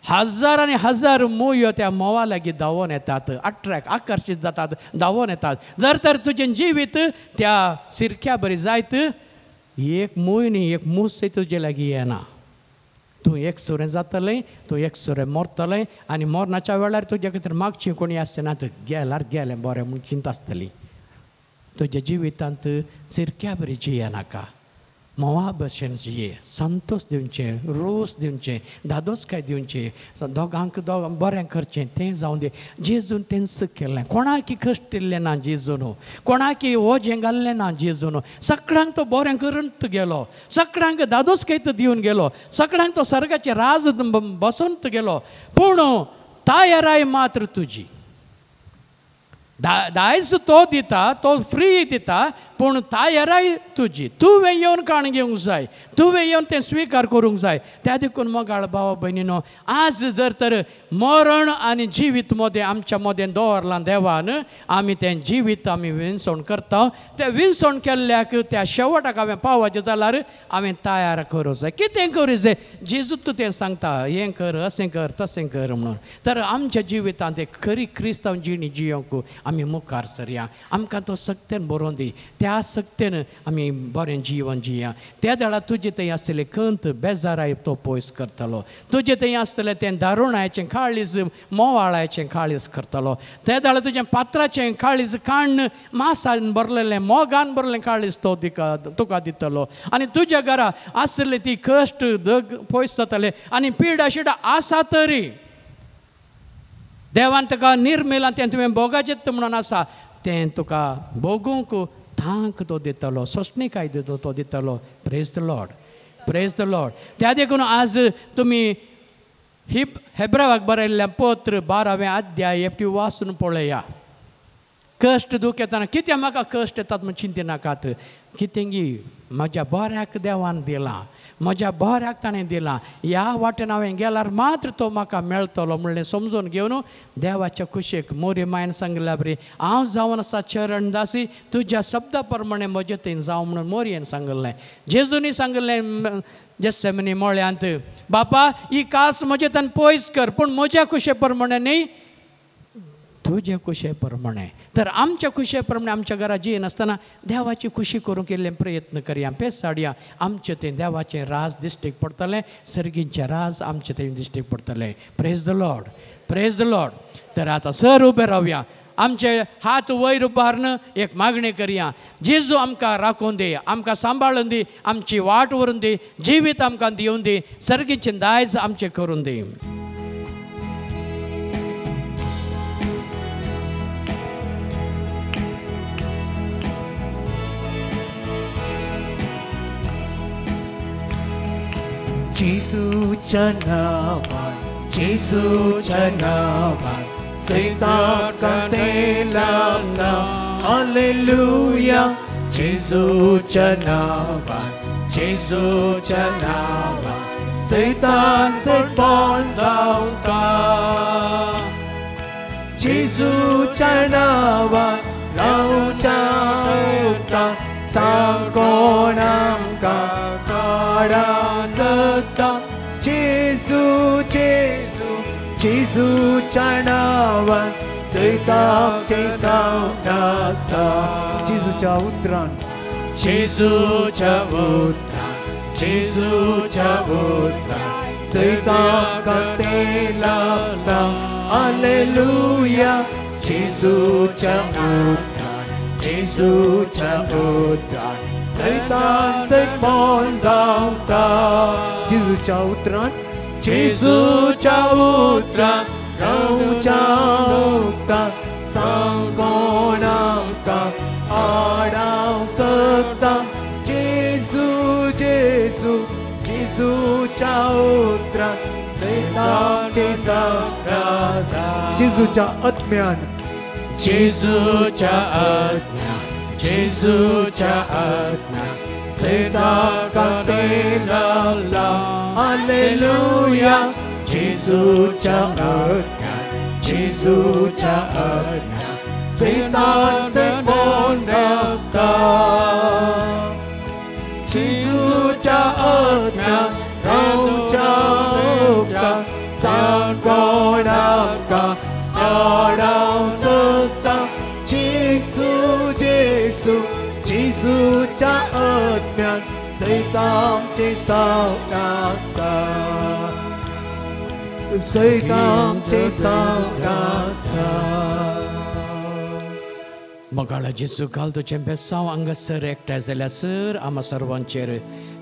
हजार आनी हजार मोयो त्या मोवा लागीं धांवून येतात आकर्शीत जातात धांवून येतात जर तर तुजें जिवीत त्या सिरक्या बरी जायत एक मूय न्ही एक मूसय तुजे लागीं येना तूं एक सुरें जातलें तूं एक सुरें मरतलें आनी मरणाच्या वेळार तुजे खातीर मागचीं कोणी आसनात गेल्यार गेलें बरें म्हूण चिंता आसतली तुज्या जिवितांत सिरक्या बरी जियेनाका मोवा भशेन जिये संतोष दिवचें रोस दिवचें धादोसकाय दिवचें दोगांक बरें करचें तें जावं दी जेजून तें सूख केल्लें कोणाकी कश्ट दिल्लें ना जेजून कोणाकी ओजें घाल्लें ना जेजून सगळ्यांक तो बरें करूंत गेलो सगळ्यांक धादोसकाय दिवन गेलो सगळ्यांक तो सर्गाचें राज बसोवंत गेलो पूण तायराय मात्र तुजी दायज तो दिता तो फ्री दिता पूण तायराय तुजी तुवें येवन काण घेवंक जाय तुवें येवन तें स्विकार करूंक जाय त्या देखून मोगाळ भावा भयणीनो आज जर तर मरण आनी जिवीत मदें आमच्या मदें दवरलां देवान आमी तें जिवीत आमी विंसवण करता तें विंसवण केल्ल्याक त्या शेवटाक हांवें पावपाचें जाल्यार हांवें तयार करूं जाय कितें करूं जाय जेजूच तूं तें सांगता हें कर अशें कर तशें कर म्हणून तर आमच्या जिवितांत एक खरी क्रिस्तांव जिणी जियोंक आमी मुखार सरया आमकां तो सक्तेन बरोवन दी त्या सक्तेन आमी बरें जिवन जिया त्या वेळार तुजे थंय आसलें खंत बेजाराय तो पयस करतलो तुजे थंय आसतलें तें दारुणाचें काळीज मोवाळाचें काळीज करतलो त्या वेळार तुजें पात्राचें काळीज काण्ण मांसान भरलेलें मोगान भरलें काळीज तो तुका दितलो आनी तुज्या घरा आसलें ती कश्ट दग पयस जातलें आनी पिडा शिडा आसा तरी देवान तुका निर्मिलां तें तुवें भोगाचें म्हणून आसा तें तुका भोगूंक थांक तो दितलो सोंसणीकाय तो दितलो प्रेज द लॉर्ड त्या देखून आज तुमी हेब्रावाक बरयल्लें पत्र 12वें अध्याय एकटी वाचून पळया कश्ट दूख येताना कित्याक म्हाका कश्ट येतात म्हूण चिंती नाकात कितें गी म्हज्या बऱ्याक देवान दिलां म्हज्या बऱ्याक ताणें दिलां ह्या वाटेन हांवें गेल्यार मात्र तो म्हाका मेळटलो म्हणलें समजून घेवन देवाच्या कुशेक मोरी मायन सांगल्या बरी हांव जावन आसा चरण दासी तुज्या शब्दा प्रमाणे म्हजे थंय जावं म्हणून मोरयेन सांगलें जेजूनी सांगलें जेसेमनी मोळ्यांत बापा ही कास म्हजे तन पयस कर पूण म्हज्या कुशे प्रमाणे न्ही तुजे कुशे प्रमाणे तर आमच्या कुशे प्रमाणे आमच्या घरा जियेन आसतना देवाची खुशी करूंक केल्ले प्रयत्न करया पेस हाडया आमचें तें देवाचें राज दिश्टीक पडटलें सर्गींचें राज आमचें थंय दिश्टीक पडटलें प्रेज द लॉर्ड तर आतां सर उबे रावया आमचे हात वयर उबारन एक मागणी करया जेजू आमकां राखून दी आमकां सांबाळून दी आमची वाट व्हरून दी जिवीत आमकां दिवन दी सर्गीचें दायज आमचें करून दी जेसूच्या नावान सैतान कांते लागला हालेलुया जेसूच्या नावान सैतान सैतान धांवता जेसूच्या नावान रावता सांगोन आमकां काडा सकता जेसूच्या नावान सैतानचें सावट आसा जेसूच्या उतरान सैतान कांते लागता हालेलुया जेसूच्या उतरान सैतान सैतान धांवता जेसूच्या उतरान रावता सांगोन आमकां आडाव सकता जेसूच्या उतरान सैतानचें सावट आसा जेसूच्या आत्म्यान सैतान तेलाला हालेलुया जेजूच्या आज्ञा जेजूच्या आज्ञा सैतान से पोंडता जेजूच्या आज्ञा रावच्या आज्ञा सांगोणाका आडाव सत्ता जेसू जेसू जेजूच्या आज्ञान सैतानचे सावकासा सैतानचे सावकासा मोगाळा जेजू घालतो चेंपेसांव हांगासर एकठांय जाल्यार सर आम्हा सर्वांचेर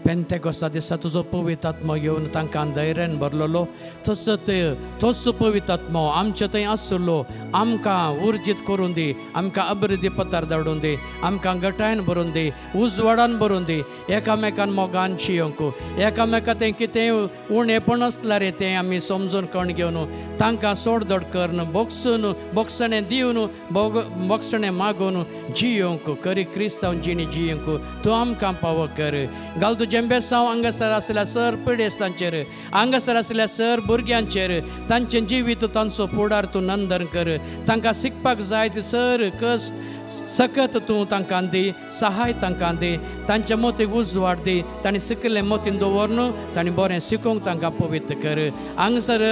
पेंतेकोस्ता दिसा तुजो पवित्र आत्मो येवन तांकां धैर्यान भरलेलो तोच पवित्र आत्मो आमचे थंय आसलो आमकां उर्जीत करून दी आमकां अभिवृद्धी पथार धाडून दी आमकां गटायन भरून दी उजवाडान भरून दी एकामेकान मोगान जियोंक एकामेका तें कितें उणेपण आसल्यार रे तें आमी समजून कण घेवन तांकां सोडधोड करन बोगसून बोगसणें दिवन बोगसणें मागून जियोंक खरी क्रिस्तांव जिणी जियोंक तूं आमकां पाव कर घाल तुजें बेसांव हांगासर आसल्या सर पिडेस्तांचेर हांगासर आसल्या सर भुरग्यांचेर तांचें जिवीत तांचो फुडार तूं नंदन कर तांकां शिकपाक जाय सर कस सकत तूं तांकां दी सहाय तांकां दी तांच्या मोतीक उजवाड दी तांणी शिकिल्लें मोतीन दवरून तांणी बरें शिकोवंक तांकां पवित्र कर हांगासर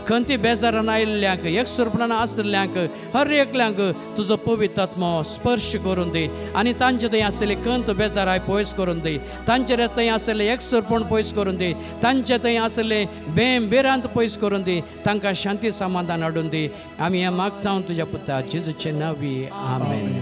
खंती बेजारान आयिल्ल्यांक एकसुरपणान आसल्ल्यांक हर एकल्यांक तुजो पवित्र आत्मो स्पर्श करून दी आनी तांचे थंय आसलेली खंत बेजाराय पयस करून दी तांचे थंय आसलेले एकसुरपण पयस करून दी तांचे थंय आसले बेरांत पयस करून दी तांकां शांती समाधान हाडून दी आमी हें मागता तुज्या पुता जेजूचे नांवी आमेन.